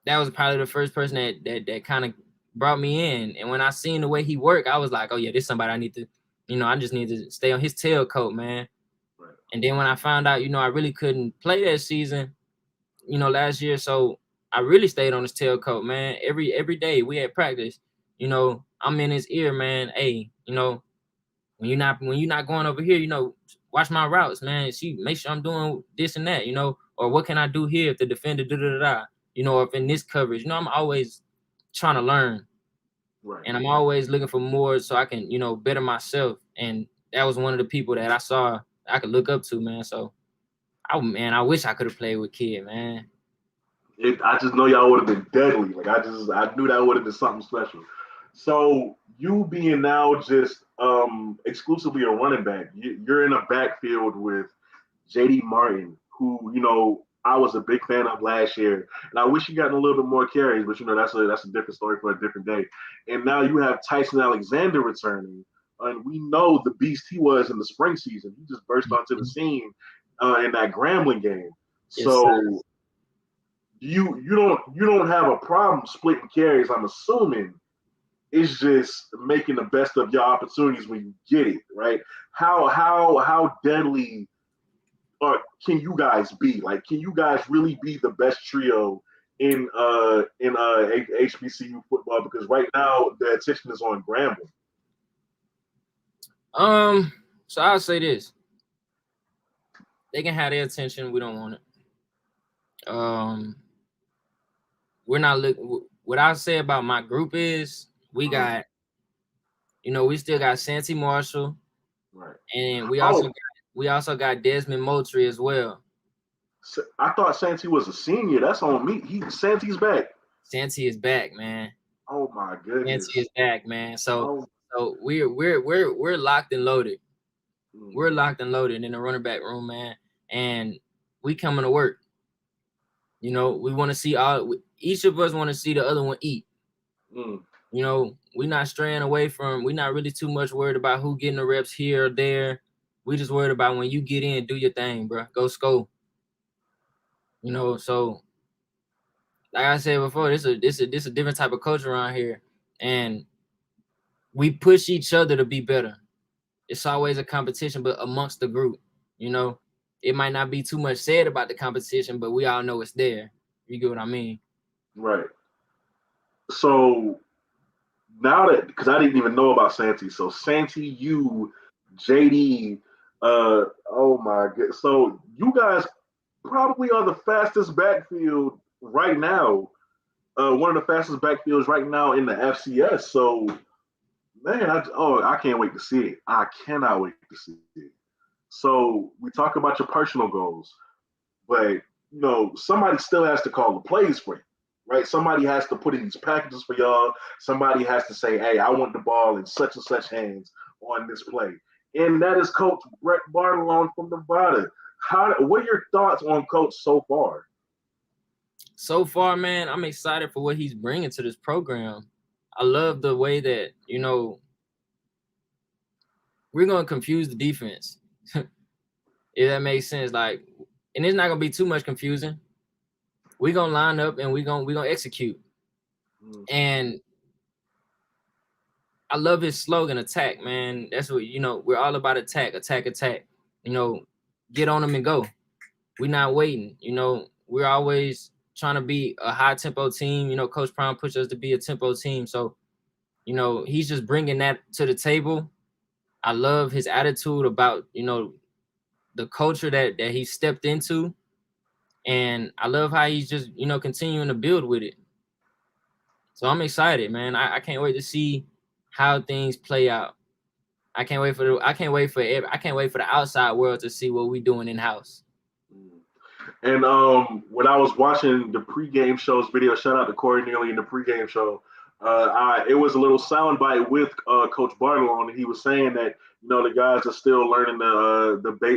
that was probably the first person that kind of brought me in. And when I seen the way he worked, I was like, oh yeah, this is somebody I need to, I just need to stay on his tailcoat, man. Right. And then when I found out, I really couldn't play that season, last year, so I really stayed on his tailcoat, man. Every day we had practice, I'm in his ear, man. Hey, when you're not going over here, watch my routes, man. Make sure I'm doing this and that, or what can I do here if the defender or if in this coverage, I'm always trying to learn. Right. And I'm always looking for more so I can, better myself. And that was one of the people that I saw I could look up to, man. So I wish I could have played with Kid, man. I just know y'all would have been deadly. Like I knew that would have been something special. So you being now just exclusively a running back, you're in a backfield with JD Martin, who I was a big fan of last year, and I wish he gotten a little bit more carries, but that's a different story for a different day. And now you have Tyson Alexander returning, and we know the beast he was in the spring season. He just burst onto the scene in that Grambling game. Yes, So sir. you don't have a problem splitting carries. I'm assuming it's just making the best of your opportunities when you get it, right? How deadly can you guys be? Like, can you guys really be the best trio in HBCU football? Because right now the attention is on Grambling. So I'll say this: they can have their attention. We don't want it. We're not what I'll say about my group is we got, we still got Santee Marshall, Right? and we also got Desmond Moultrie as well. I thought Santee was a senior. That's on me. Santee's back. Santee is back, man. Oh my goodness. Santee is back, man. So we're locked and loaded. We're locked and loaded in the running back room, man, and we coming to work. We want to see each of us want to see the other one eat. We're not straying away from. We're not really too much worried about who getting the reps here or there. We just worried about when you get in, do your thing, bro. Go score. So like I said before, this a different type of culture around here, and we push each other to be better. It's always a competition, but amongst the group, it might not be too much said about the competition, but we all know it's there. You get what I mean? Right. So now that, because I didn't even know about Santee, so Santee, you, JD, oh my god, so you guys probably are the fastest backfield right now, one of the fastest backfields right now in the FCS. So man, I can't wait to see it. I cannot wait to see it. So we talk about your personal goals, but somebody still has to call the plays for you, right? Somebody has to put in these packages for y'all. Somebody has to say, hey, I want the ball in such and such hands on this play. And that is Coach Brett Bartolone from Nevada. What are your thoughts on Coach so far? So far, man, I'm excited for what he's bringing to this program. I love the way that, we're going to confuse the defense. If that makes sense. Like, and it's not going to be too much confusing. We're going to line up and we're going to execute. And I love his slogan, attack, man. That's what, we're all about attack, attack, attack. Get on them and go. We're not waiting. We're always trying to be a high tempo team. Coach Prime pushed us to be a tempo team. So, he's just bringing that to the table. I love his attitude about, the culture that he stepped into. And I love how he's just, continuing to build with it. So I'm excited, man. I can't wait to see how things play out. I can't wait for the outside world to see what we're doing in house. And when I was watching the pregame show's video, shout out to Corey Neely in the pregame show. It was a little soundbite with Coach Bartlone, and he was saying that the guys are still learning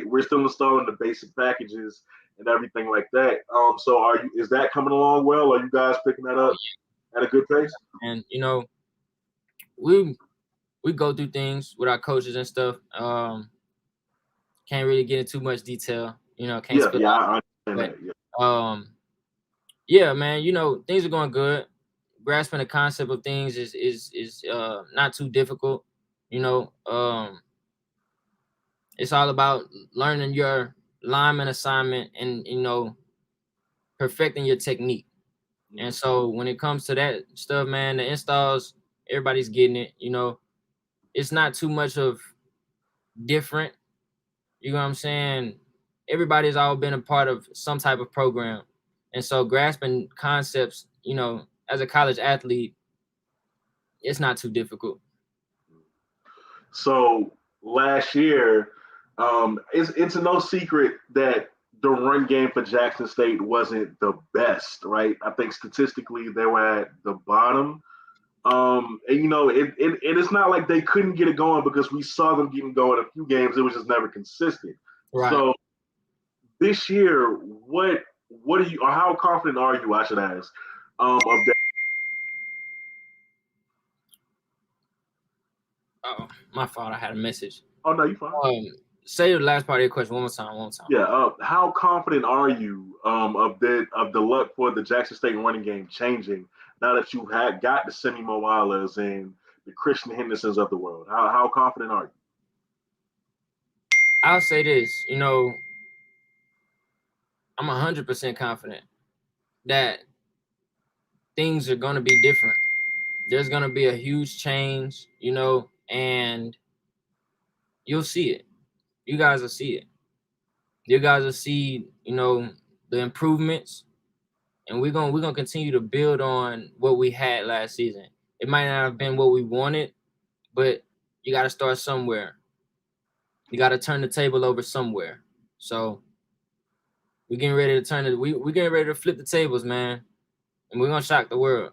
we're still installing the basic packages and everything like that. So is that coming along well? Are you guys picking that up at a good pace? And we go through things with our coaches and stuff. Can't really get into too much detail. Can't spill out. I understand that. Yeah, man. Things are going good. Grasping the concept of things is not too difficult. It's all about learning your lineman assignment and perfecting your technique. And so when it comes to that stuff, man, the installs, everybody's getting it. It's not too much of different. You know what I'm saying? Everybody's all been a part of some type of program. And so grasping concepts, as a college athlete, it's not too difficult. So last year, it's no secret that the run game for Jackson State wasn't the best, right? I think statistically they were at the bottom. And it is not like they couldn't get it going because we saw them getting going a few games. It was just never consistent. Right. So this year, what are you, or how confident are you, I should ask, of that? Oh, my fault. I had a message. Oh no, you fine. Say the last part of your question one more time. Yeah. How confident are you of the luck for the Jackson State running game changing now that you got the Semi Moalas and the Christian Hendersons of the world? How confident are you? I'll say this. I'm 100% confident that things are going to be different. There's going to be a huge change, and you'll see it. You guys will see it. You guys will see, the improvements, and we're gonna continue to build on what we had last season. It might not have been what we wanted, but you got to start somewhere. You got to turn the table over somewhere. So we're getting ready to we're getting ready to flip the tables, man, and we're gonna shock the world.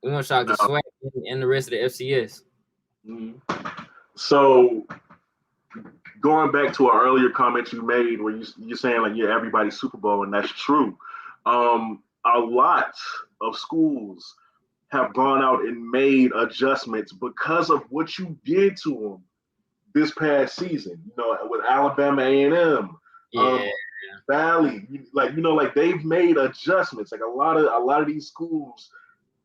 We're gonna shock the SWAC and the rest of the FCS. Mm-hmm. So going back to an earlier comment you made where you're saying like you're everybody's Super Bowl, and that's true. A lot of schools have gone out and made adjustments because of what you did to them this past season. With Alabama A&M, Valley, like they've made adjustments. Like a lot of these schools,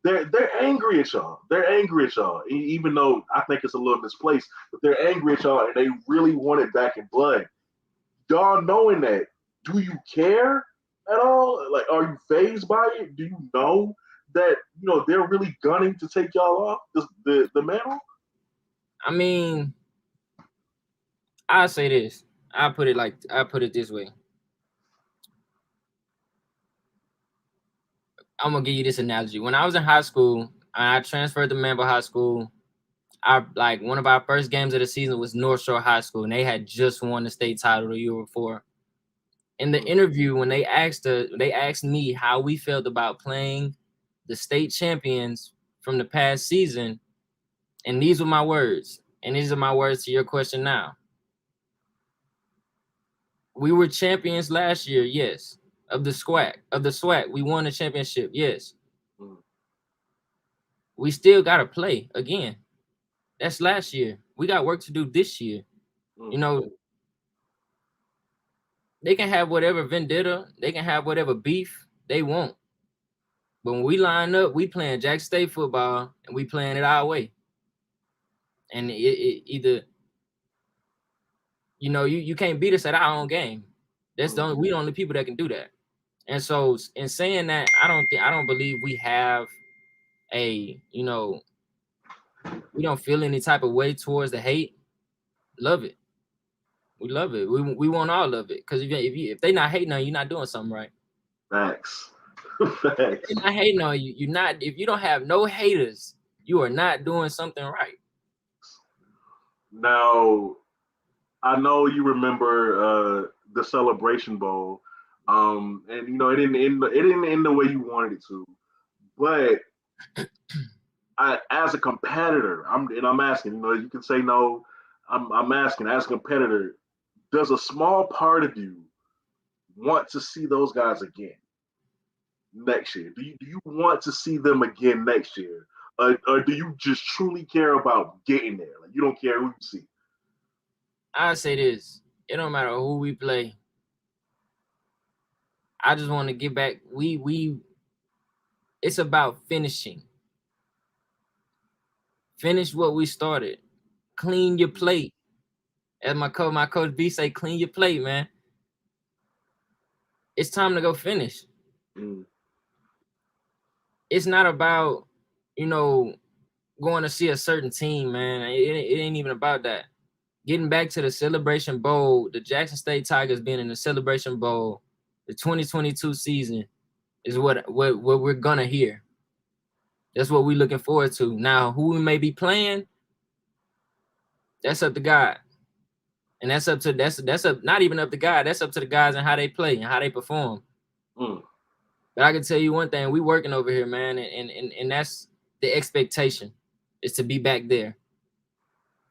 they're angry at y'all. They're angry at y'all, even though I think it's a little misplaced. But they're angry at y'all, and they really want it back in blood. Y'all knowing that, do you care at all? Like, are you fazed by it? Do you know that they're really gunning to take y'all off the mantle? I mean, I'll say this. I put it this way. I'm gonna give you this analogy. When I was in high school, I transferred to Manville High School. One of our first games of the season was North Shore High School, and they had just won the state title the year before. In the interview, when they asked me how we felt about playing the state champions from the past season, and these were my words, and these are my words to your question now. We were champions last year, yes. Of the SWAC, we won the championship, yes. We still got to play again. That's last year. We got work to do this year. They can have whatever vendetta, they can have whatever beef they want. But when we line up, we playing Jack State football, and we playing it our way. and it either, you know, you can't beat us at our own game. That's we the only people that can do that. And so in saying that, I don't believe we have a, you know, we don't feel any type of way towards the hate. Love it. We love it. We want all of it. Because if they not hating on you, you're not doing something right. Facts. Facts. If they're not hating on you, you're not. If you don't have no haters, you are not doing something right. Now, I know you remember the Celebration Bowl, and you know it didn't end the way you wanted it to, but as a competitor, I'm asking. You know, you can say no. I'm asking as a competitor, does a small part of you want to see those guys again next year? Do you want to see them again next year, or do you just truly care about getting there? Like you don't care who you see. I say this: it don't matter who we play. I just want to get back. It's about finishing. Finish what we started. Clean your plate. As my coach B say, clean your plate, man. It's time to go finish. It's not about, you know, going to see a certain team, man. It ain't even about that. Getting back to the Celebration Bowl, the Jackson State Tigers being in the Celebration Bowl, the 2022 season is what we're gonna hear. That's what we're looking forward to. Now, who we may be playing, that's up to God. And that's up not even up to God. That's up to the guys and how they play and how they perform. But I can tell you one thing, we working over here, man, and that's the expectation is to be back there.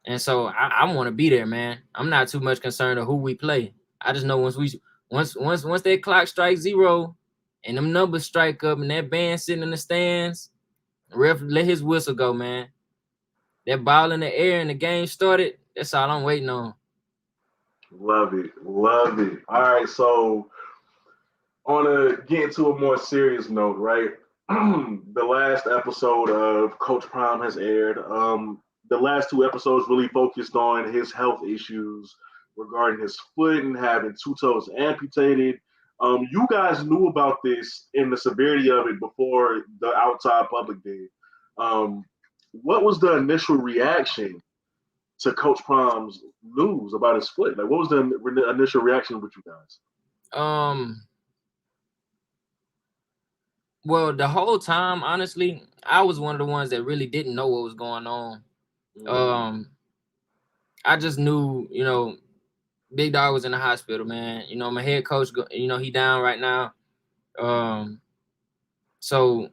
And so I want to be there, man. I'm not too much concerned of who we play. I just know once that clock strikes 0 and them numbers strike up and that band sitting in the stands, ref let his whistle go, man. That ball in the air and the game started, that's all I'm waiting on. Love it. Love it. All right, so on a get to a more serious note, right? The last episode of Coach Prime has aired. The last 2 episodes really focused on his health issues regarding his foot and having 2 toes amputated. You guys knew about this and the severity of it before the outside public did. What was the initial reaction to Coach Prime's news about his foot? Like, what was the initial reaction with you guys? Well, the whole time, honestly, I was one of the ones that really didn't know what was going on. I just knew, you know, Big Dog was in the hospital, man. You know, my head coach, you know, he down right now. So,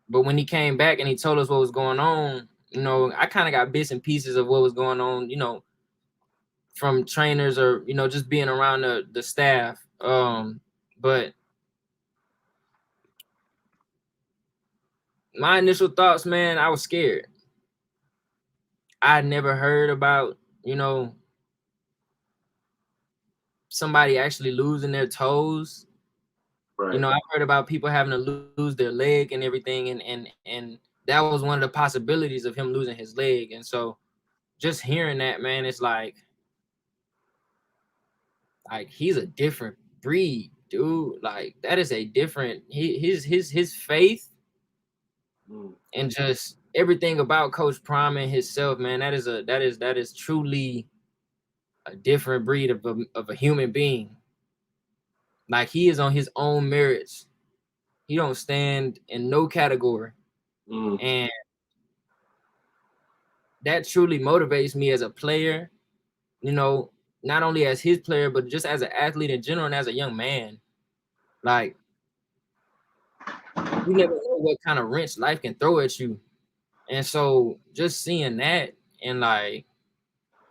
but when he came back and he told us what was going on, you know, I kind of got bits and pieces of what was going on, you know, from trainers or, you know, just being around the staff. But my initial thoughts, man, I was scared. I never heard about, you know, somebody actually losing their toes. Right. You know, I've heard about people having to lose their leg and everything, and that was one of the possibilities of him losing his leg. And so just hearing that, man, it's like he's a different breed, dude. Like that is a different his faith and just everything about Coach Prime and himself, man. That is truly a different breed of a human being. Like he is on his own merits. He don't stand in no category. And that truly motivates me as a player, you know, not only as his player, but just as an athlete in general and as a young man. Like, you never know what kind of wrench life can throw at you. And so just seeing that and like,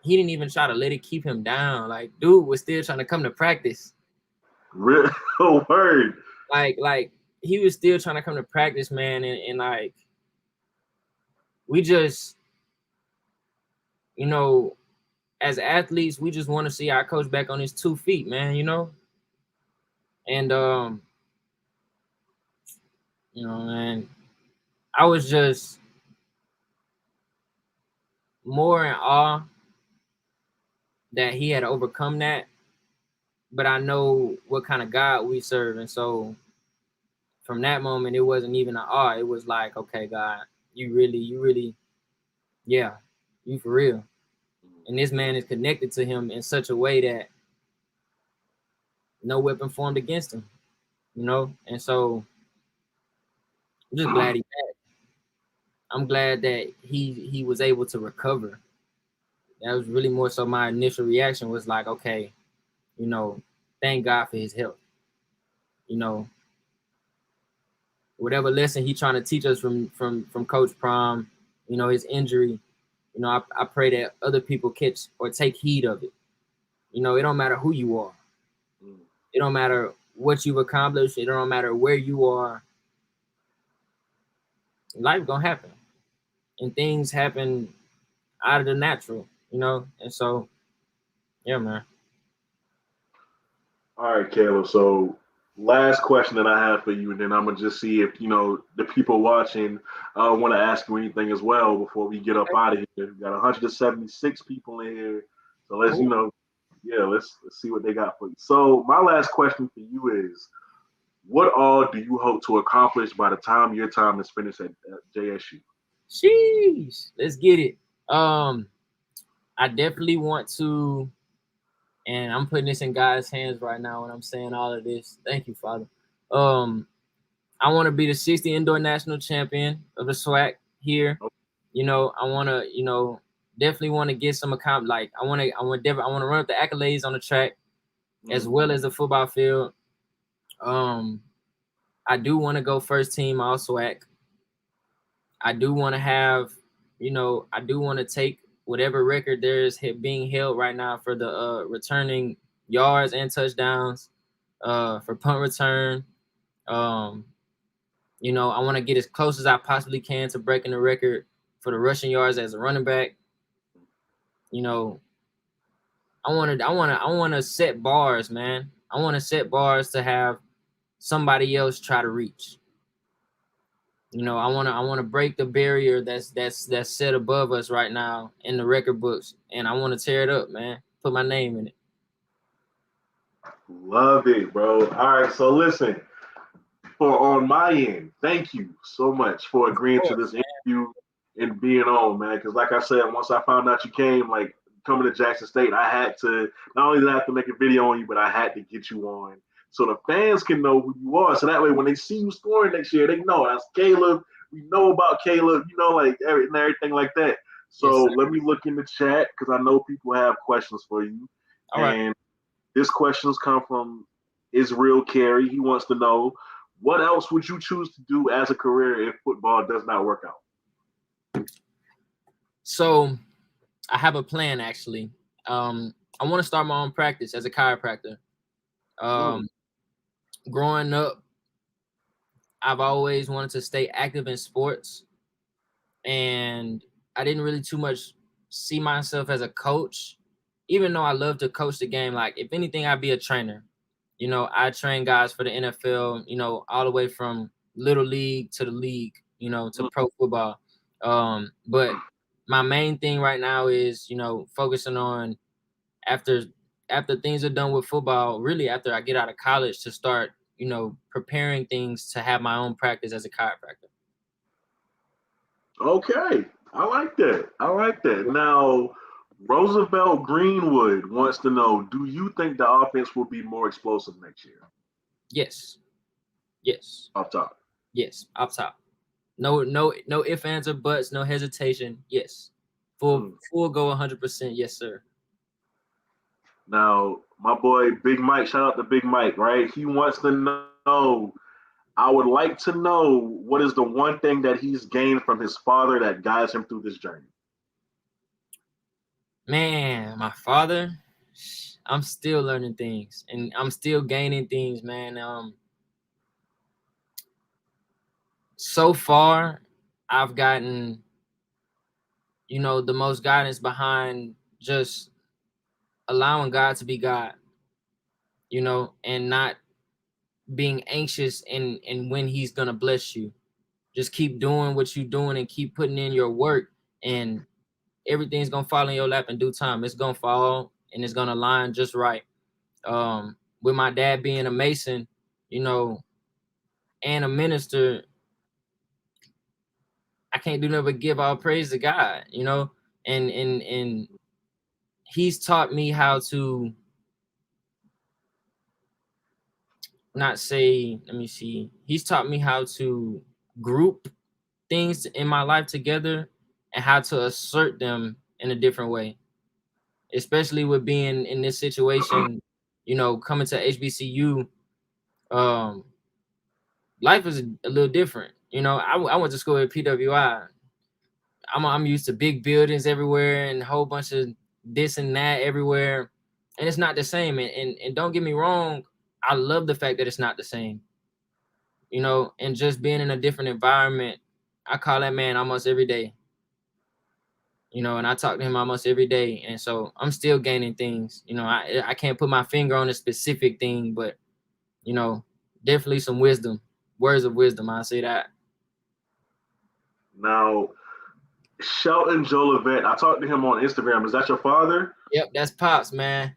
he didn't even try to let it keep him down. Like, dude was still trying to come to practice. Real word. Like he was still trying to come to practice, man. And like, we just, you know, as athletes, we just want to see our coach back on his 2 feet, man, you know? And, you know, man, I was just, more in awe that he had overcome that, but I know what kind of God we serve. And so from that moment, it wasn't even an awe. It was like, okay, God, you really, yeah, you for real. And this man is connected to him in such a way that no weapon formed against him, you know? And so I'm just glad he back. I'm glad that he was able to recover. That was really more so my initial reaction was like, okay, you know, thank God for his health. You know, whatever lesson he trying to teach us from Coach Prom, you know, his injury, you know, I pray that other people catch or take heed of it. You know, it don't matter who you are. It don't matter what you've accomplished. It don't matter where you are. Life gonna happen. And things happen out of the natural, you know? And so, yeah, man. All right, Caleb. So, last question that I have for you, and then I'm gonna just see if the people watching want to ask you anything as well before we get up out of here. We've got 176 people in here, so let's Cool. yeah, let's see what they got for you. So, my last question for you is, what all do you hope to accomplish by the time your time is finished at JSU? Sheesh. Let's get it. I definitely want to, and I'm putting this in God's hands right now when I'm saying all of this. Thank you, Father. Um, I want to be the 60 indoor national champion of the SWAC here. You know, I want to, definitely want to get some account. Like, I want to run up the accolades on the track as well as the football field. I do want to go first team all SWAC. I do want to have, I do want to take whatever record there is being held right now for the returning yards and touchdowns, for punt return. I want to get as close as I possibly can to breaking the record for the rushing yards as a running back. You know, I want to set bars, man. I want to set bars to have somebody else try to reach. I want to break the barrier that's set above us right now in the record books, and I want to tear it up, man. Put my name in it. Love it, bro. All right, so listen, for on my end, thank you so much for agreeing to this interview and being on, man. Because like I said, once I found out you came, like coming to Jackson State, I had to not only did I have to make a video on you, but I had to get you on so the fans can know who you are. So that way, when they see you scoring next year, they know that's Caleb. We know about Caleb, like everything like that. So Yes, let me look in the chat because I know people have questions for you. all right. And this questions come from Israel Carey. He wants to know, what else would you choose to do as a career if football does not work out? So I have a plan, actually. I want to start my own practice as a chiropractor. Growing up, I've always wanted to stay active in sports, and I didn't really too much see myself as a coach, even though I love to coach the game. Like, if anything, I'd be a trainer. I train guys for the NFL, all the way from little league to the league, to pro football. But my main thing right now is, focusing on after things are done with football, really after I get out of college, to start, preparing things to have my own practice as a chiropractor. Okay. I like that. Now, Roosevelt Greenwood wants to know, do you think the offense will be more explosive next year? Yes. Yes. Off top. Yes. Up top. No ifs, ands, or buts, no hesitation. Yes. Full go 100%. Yes, sir. Now, my boy Big Mike, shout out to Big Mike, right? He wants to know, I would like to know, what is the one thing that he's gained from his father that guides him through this journey? Man, my father, I'm still learning things and I'm still gaining things, man. So far, I've gotten, the most guidance behind just allowing God to be God, and not being anxious in when he's gonna bless you. Just keep doing what you're doing and keep putting in your work. And everything's gonna fall in your lap in due time. It's gonna fall and it's gonna line just right. With my dad being a Mason, you know, and a minister, I can't do nothing but give all praise to God, you know, and he's taught me how to not say, let me see, he's taught me how to group things in my life together and how to assert them in a different way, especially with being in this situation, you know, coming to HBCU. Life is a little different. You know, I went to school at PWI. I'm used to big buildings everywhere and a whole bunch of this and that everywhere, and it's not the same. And don't get me wrong, I love the fact that it's not the same. You know, and just being in a different environment, I call that man almost every day. You know, and I talk to him almost every day, and so I'm still gaining things. You know, I can't put my finger on a specific thing, but you know, definitely some wisdom, words of wisdom. I say that. Now, Shelton Jolivette, I talked to him on Instagram. Is that your father? Yep, that's Pops, man.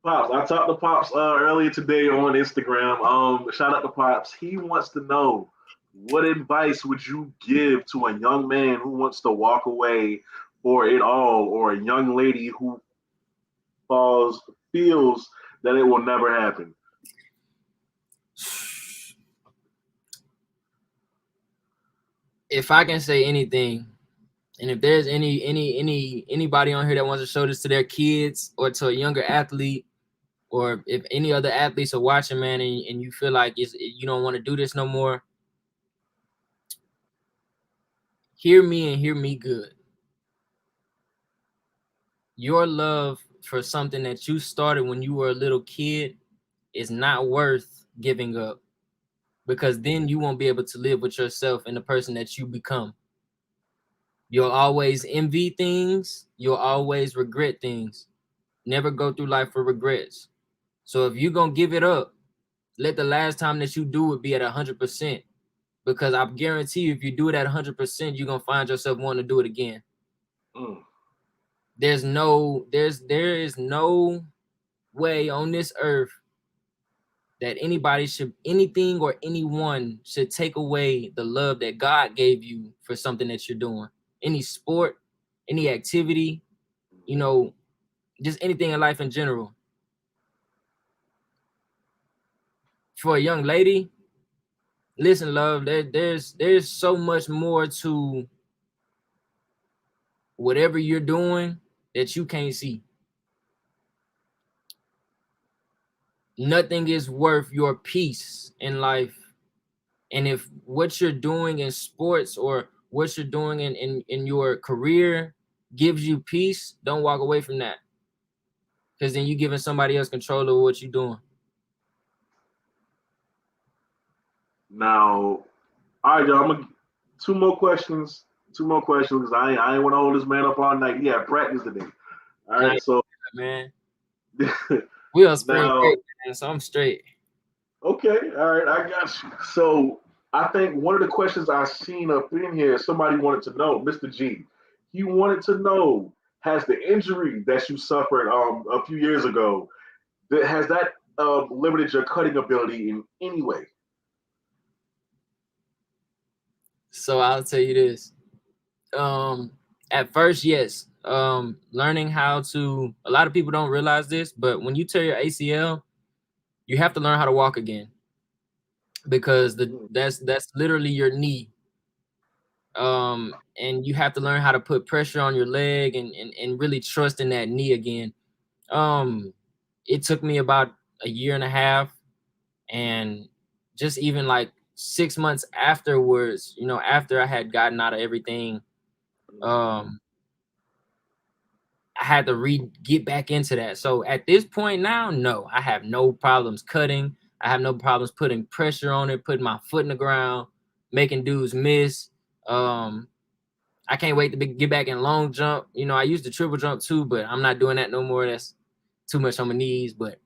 Pops, I talked to Pops earlier today on Instagram. Shout out to Pops. He wants to know, what advice would you give to a young man who wants to walk away for it all, or a young lady who feels that it will never happen? If I can say anything, and if there's anybody on here that wants to show this to their kids or to a younger athlete, or if any other athletes are watching, man, and you feel like you don't want to do this no more, hear me and hear me good. Your love for something that you started when you were a little kid is not worth giving up, because then you won't be able to live with yourself and the person that you become. You'll always envy things. You'll always regret things. Never go through life for regrets. So if you're going to give it up, let the last time that you do it be at 100%. Because I guarantee you, if you do it at 100%, you're going to find yourself wanting to do it again. Mm. There is no way on this earth that anything or anyone should take away the love that God gave you for something that you're doing. Any sport, any activity, you know, just anything in life in general. For a young lady, listen, love, there's so much more to whatever you're doing that you can't see. Nothing is worth your peace in life. And if what you're doing in sports or what you're doing in your career gives you peace, don't walk away from that. Because then you're giving somebody else control over what you're doing. Now, all right, y'all. Two more questions. Because I ain't want to hold this man up all night. He had practice today. All right, so man, we on spring now, break, man, so I'm straight. okay, all right, I got you. So I think one of the questions I seen up in here, somebody wanted to know, Mr. G. He wanted to know, has the injury that you suffered a few years ago, has that limited your cutting ability in any way? So I'll tell you this. At first, yes. Learning how to, a lot of people don't realize this, but when you tear your ACL, you have to learn how to walk again, because that's literally your knee. And you have to learn how to put pressure on your leg and really trust in that knee again. It took me about a year and a half, and just even like 6 months afterwards, you know, after I had gotten out of everything, I had to get back into that. So at this point now, no, I have no problems cutting. I have no problems putting pressure on it, putting my foot in the ground, making dudes miss. I can't wait to get back in long jump. You know, I used to triple jump too, but I'm not doing that no more. That's too much on my knees. But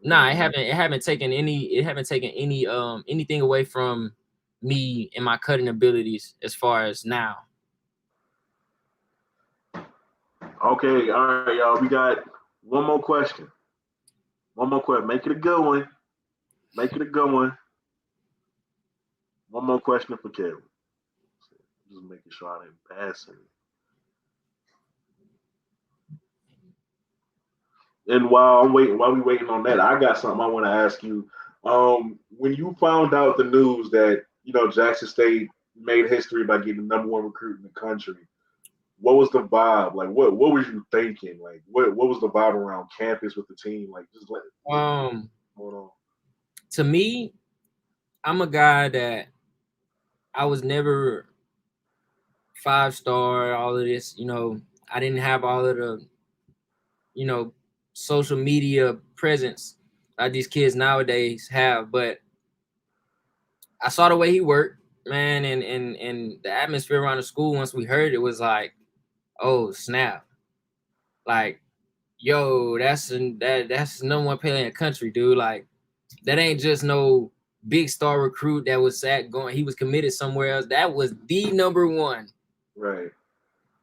nah, it haven't taken anything away from me and my cutting abilities as far as now. Okay, all right, y'all. We got one more question. One more question. Make it a good one. Make it a good one. One more question for Kevin. Just making sure I didn't pass it. And while we waiting on that, I got something I want to ask you. When you found out the news that Jackson State made history by getting the number one recruit in the country, what was the vibe? Like, what were you thinking? Like, what was the vibe around campus with the team? Like, just let hold on. To me, I'm a guy that I was never 5-star, all of this, I didn't have all of the, social media presence like these kids nowadays have, but I saw the way he worked, man, and the atmosphere around the school once we heard it was like, oh snap. Like, yo, that's number one player in the country, dude. Like, that ain't just no big star recruit that was he was committed somewhere else. That was the number one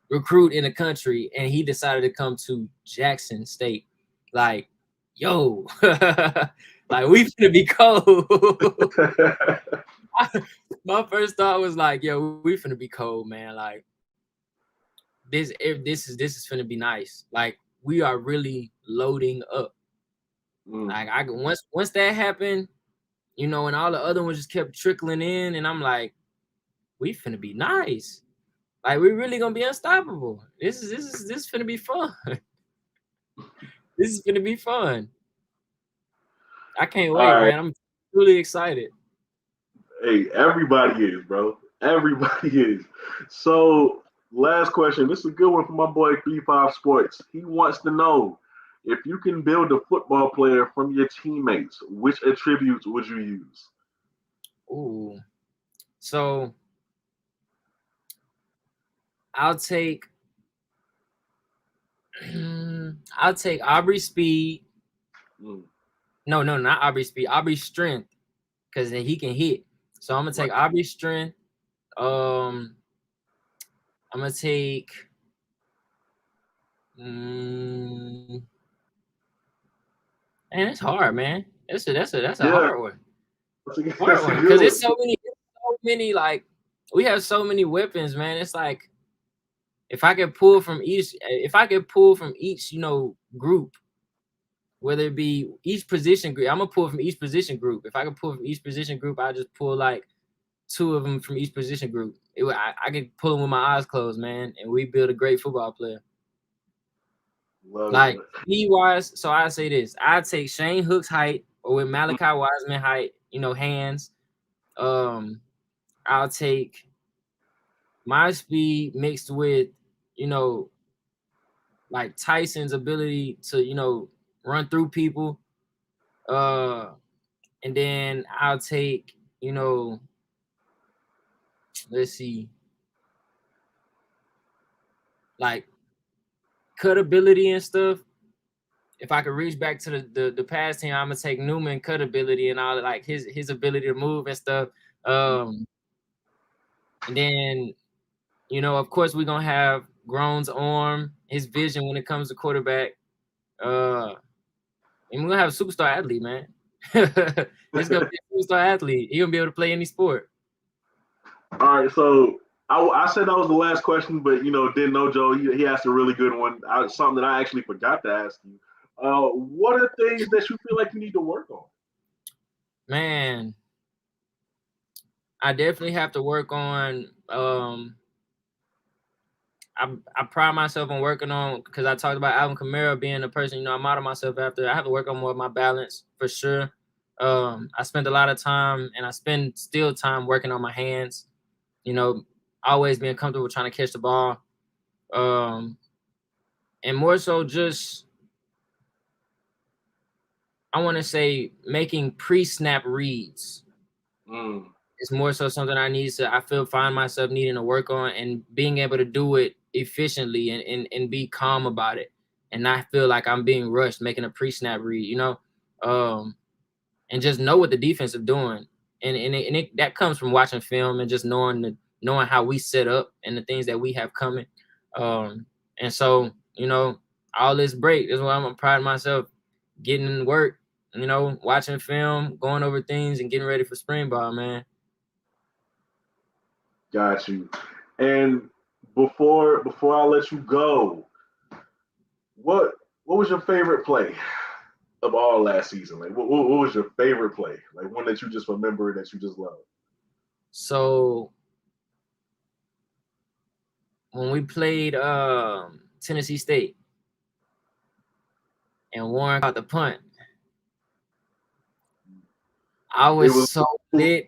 recruit in the country, and he decided to come to Jackson State. Like, yo, like, we finna be cold. My first thought was like, yo, we finna be cold, man. Like, this is finna be nice. Like, we are really loading up. Like, once that happened, and all the other ones just kept trickling in, and I'm like, we finna be nice. Like, we really gonna be unstoppable. This is finna be fun. This is gonna be fun. I can't wait, man. I'm really excited. Hey, everybody is, bro. Everybody is. So, last question. This is a good one for my boy 35 Sports. He wants to know if you can build a football player from your teammates, which attributes would you use? Ooh. So, I'll take Aubrey Speed. No, not Aubrey Speed. Aubrey Strength, because then he can hit. So I'm gonna take Aubrey Strength. I'm gonna take. Man, it's hard, man. That's a hard one. Hard one, because it's so many. Like, we have so many weapons, man. It's like, if I could pull from each, group, whether it be each position group, I'm gonna pull from each position group. If I could pull from each position group, I just pull like 2 of them from each position group. I could pull them with my eyes closed, man, and we build a great football player. Like, speed-wise, so I say this: I take Shane Hook's height, or with Malachi Wiseman height, hands. I'll take my speed mixed with, like Tyson's ability to, run through people. And then I'll take, let's see, like cut ability and stuff. If I could reach back to the past team, I'm gonna take Newman cut ability and all, like his ability to move and stuff. And then, of course, we're gonna have Grown's arm, his vision when it comes to quarterback. And we're gonna have a superstar athlete, man. It's gonna be a superstar athlete. He's gonna be able to play any sport. All right, so I said that was the last question, but didn't know Joe. He asked a really good one. Something that I actually forgot to ask you. What are things that you feel like you need to work on? Man, I definitely have to work on. I pride myself on working on, because I talked about Alvin Kamara being the person I model myself after. I have to work on more of my balance for sure. I spent a lot of time, and I spend still time working on my hands. Always being comfortable trying to catch the ball. And more so just, I want to say, making pre-snap reads. It's more so something I find myself needing to work on, and being able to do it efficiently and be calm about it, and not feel like I'm being rushed making a pre-snap read, and just know what the defense is doing. And that comes from watching film and just knowing how we set up and the things that we have coming. And so you know, all this break. That's why I'm proud of myself, getting in work, you know, watching film, going over things, and getting ready for spring ball, man. Got you. And before I let you go, what was your favorite play of all last season? Like, what was your favorite play? Like one that you just remember that you just love? So when we played Tennessee State and Warren caught the punt, I was so lit.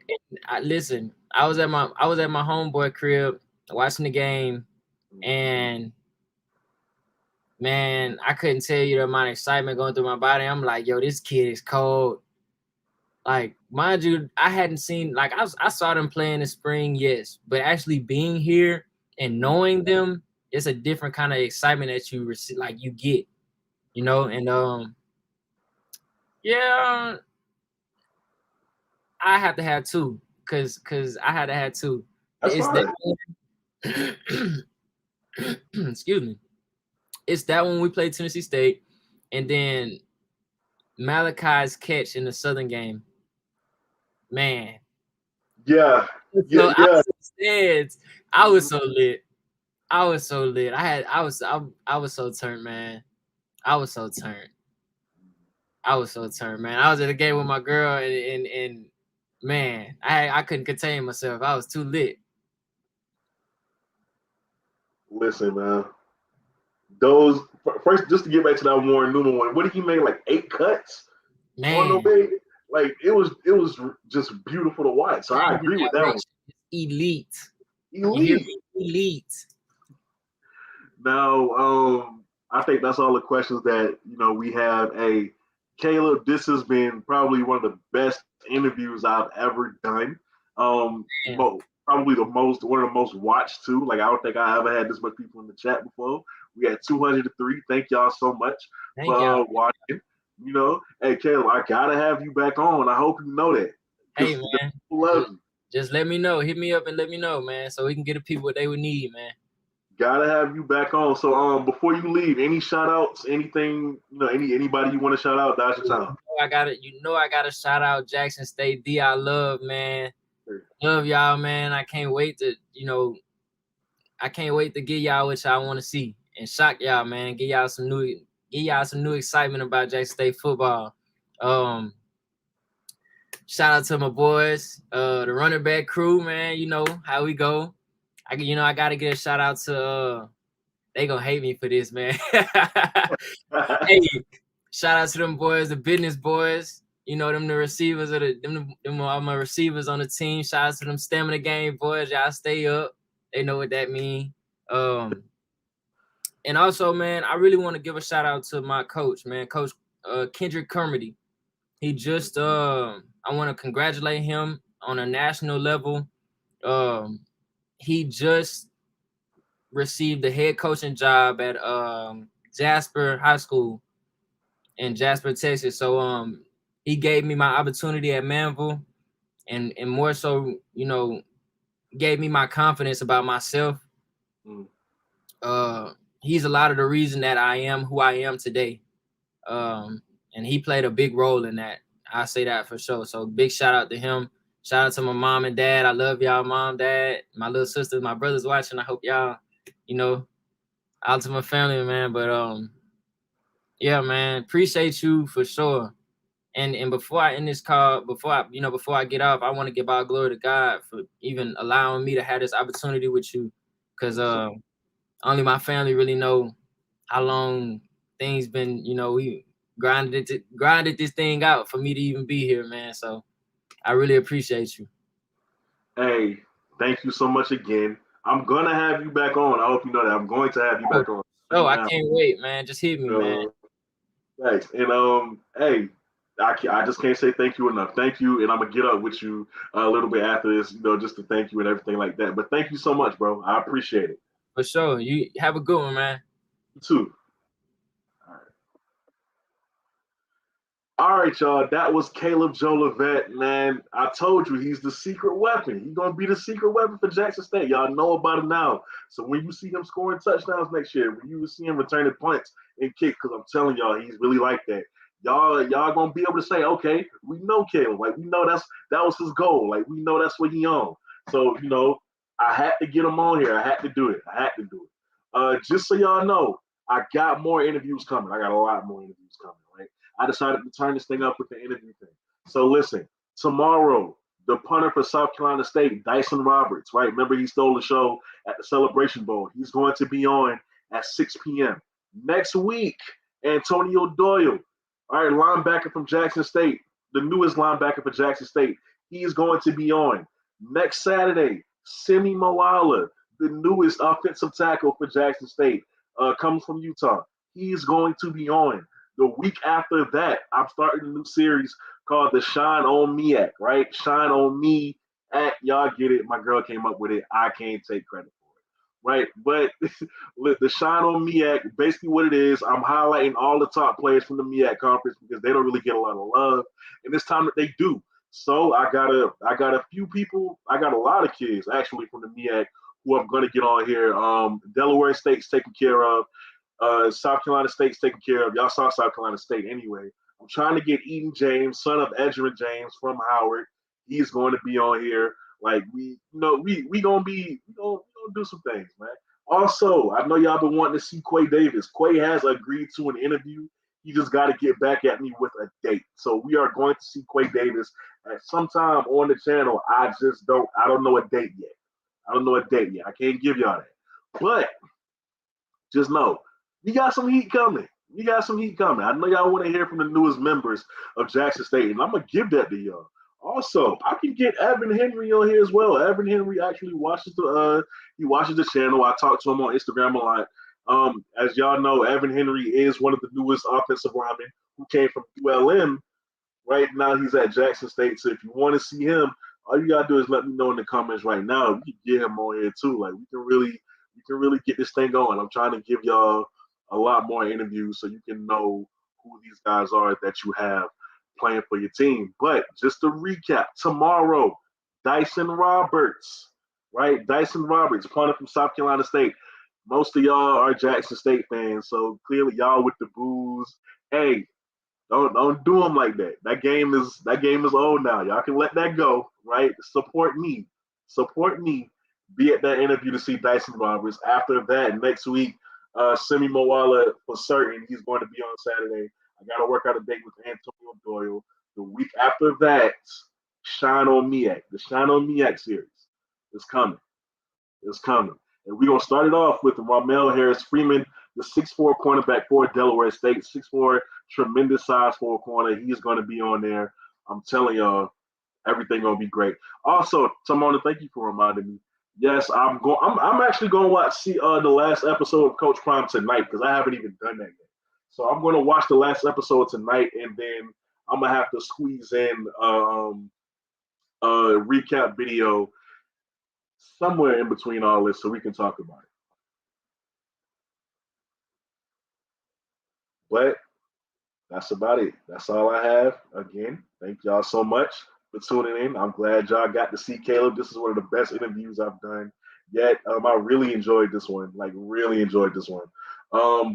Listen, I was at my homeboy crib watching the game, and man, I couldn't tell you the amount of excitement going through my body. I'm like, yo, this kid is cold. Like, mind you, I hadn't seen, like, I saw them play in the spring, yes, but actually being here and knowing them, it's a different kind of excitement that you receive, like you get, you know. And yeah, I have to have two, cause I had to have two. That's It's fine. that excuse me. It's that when we played Tennessee State, and then Malachi's catch in the Southern game. Man. Yeah. So I was so lit. I was so lit. I was so turned, man. I was so turned, man. I was at a game with my girl, and man, I couldn't contain myself. I was too lit. Listen, man. Those first, just to get back to that Warren Newman one. What did he make? Like 8 cuts on the Man, way. Like it was just beautiful to watch. So I agree with that one. Elite. Elite. Elite. Now, I think that's all the questions that we have. Caleb, this has been probably one of the best interviews I've ever done. Probably one of the most watched too. Like I don't think I ever had this much people in the chat before. We had 203. Thank y'all so much for watching. Hey Caleb, I gotta have you back on. I hope you know that. Hey man, love you. Just let me know. Hit me up and let me know, man, so we can get the people what they would need, man. Gotta have you back on. So before you leave, any shout outs, anything, anybody you want to shout out, that's your time. I gotta shout out Jackson State D. I love, man. Love y'all, man. I can't wait to get y'all what y'all want to see and shock y'all, man. Get y'all some new excitement about Jackson State football. Shout out to my boys, the running back crew, man. You know how we go. I gotta get a shout out to they gonna hate me for this, man. Hey, shout out to them boys, the business boys. Them the receivers of them are my receivers on the team. Shout out to them stamina game boys. Y'all stay up. They know what that mean. And also, man, I really want to give a shout out to my coach, man, Coach Kendrick Kermody. He just I want to congratulate him on a national level. He just received the head coaching job at Jasper High School in Jasper, Texas. So he gave me my opportunity at Manville, and more so, gave me my confidence about myself. He's a lot of the reason that I am who I am today. And he played a big role in that. I say that for sure. So big shout out to him. Shout out to my mom and dad. I love y'all, mom, dad, my little sister, my brother's watching. I hope y'all, out to my family, man. But yeah, man, appreciate you for sure. And before I end this call, before I get off, I want to give all glory to God for even allowing me to have this opportunity with you, because only my family really know how long things been. We grinded this thing out for me to even be here, man. So I really appreciate you. Hey, thank you so much again. I'm gonna have you back on. I hope you know that. I'm going to have you back on. Oh, I can't wait, man. Just hit me, man. Thanks. And hey, I just can't say thank you enough. Thank you, and I'm gonna get up with you a little bit after this, just to thank you and everything like that. But thank you so much, bro. I appreciate it. For sure. You have a good one, man. You too. All right, y'all. That was Caleb Jolivette, man. I told you he's the secret weapon. He's gonna be the secret weapon for Jackson State. Y'all know about him now. So when you see him scoring touchdowns next year, when you see him returning punts and kicks, because I'm telling y'all, he's really like that. Y'all gonna be able to say, okay, we know Caleb. Like we know that was his goal. Like we know that's what he on. So I had to get him on here. I had to do it. Just so y'all know, I got more interviews coming. I got a lot more interviews coming. Right. I decided to turn this thing up with the interview thing. So listen, tomorrow, the punter for South Carolina State, Dyson Roberts, right? Remember he stole the show at the Celebration Bowl. He's going to be on at 6 p.m. Next week, Antonio Doyle, all right, linebacker from Jackson State, the newest linebacker for Jackson State. He is going to be on. Next Saturday, Simi Moala, the newest offensive tackle for Jackson State, comes from Utah. He is going to be on. The week after that, I'm starting a new series called the Shine on Me Act, right? Shine on Me Act. Y'all get it. My girl came up with it. I can't take credit for it, right? But the Shine on Me Act, basically what it is, I'm highlighting all the top players from the MEAC conference because they don't really get a lot of love. And it's time that they do. So I got a few people, I got a lot of kids actually from the MEAC who I'm going to get on here. Delaware State's taken care of. South Carolina State's taken care of. Y'all saw South Carolina State anyway. I'm trying to get Eden James, son of Edgerrin James from Howard. He's going to be on here. Like we gonna do some things, man. Also, I know y'all been wanting to see Quay Davis. Quay has agreed to an interview. He just got to get back at me with a date. So we are going to see Quay Davis at some time on the channel. I don't know a date yet. I can't give y'all that. But just know we got some heat coming. I know y'all want to hear from the newest members of Jackson State, and I'm gonna give that to y'all. Also, I can get Evan Henry on here as well. Evan Henry actually watches the channel. I talk to him on Instagram a lot. As y'all know, Evan Henry is one of the newest offensive linemen who came from ULM. Right now, he's at Jackson State. So if you want to see him, all you gotta do is let me know in the comments right now. We can get him on here too. Like we can really get this thing going. I'm trying to give y'all a lot more interviews so you can know who these guys are that you have playing for your team. But just to recap, tomorrow, Dyson Roberts, right? Dyson Roberts, punter from South Carolina State. Most of y'all are Jackson State fans, so clearly y'all with the boos. Hey, don't do them like that. That game is old now. Y'all can let that go, right? Support me. Be at that interview to see Dyson Roberts. After that, next week, Simi Moala for certain. He's going to be on Saturday. I got to work out a date with Antonio Doyle. The week after that, Shine on Me Act. The Shine on Me Act series is coming. And we're going to start it off with Ramel Harris Freeman, the 6'4 cornerback for Delaware State. 6'4, tremendous size for a corner. He's going to be on there. I'm telling y'all, everything going to be great. Also, Tamona, thank you for reminding me. Yes, I'm actually going to watch the last episode of Coach Prime tonight because I haven't even done that yet. So I'm going to watch the last episode tonight, and then I'm going to have to squeeze in a recap video somewhere in between all this so we can talk about it. But that's about it. That's all I have. Again, thank y'all so much for tuning in. I'm glad y'all got to see Caleb. This is one of the best interviews I've done yet. I really enjoyed this one.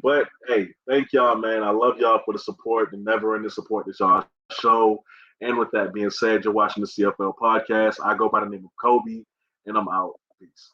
But hey, thank y'all, man. I love y'all for the support, the never-ending support that y'all show. And with that being said, you're watching the CFL podcast. I go by the name of Kobe, and I'm out. Peace.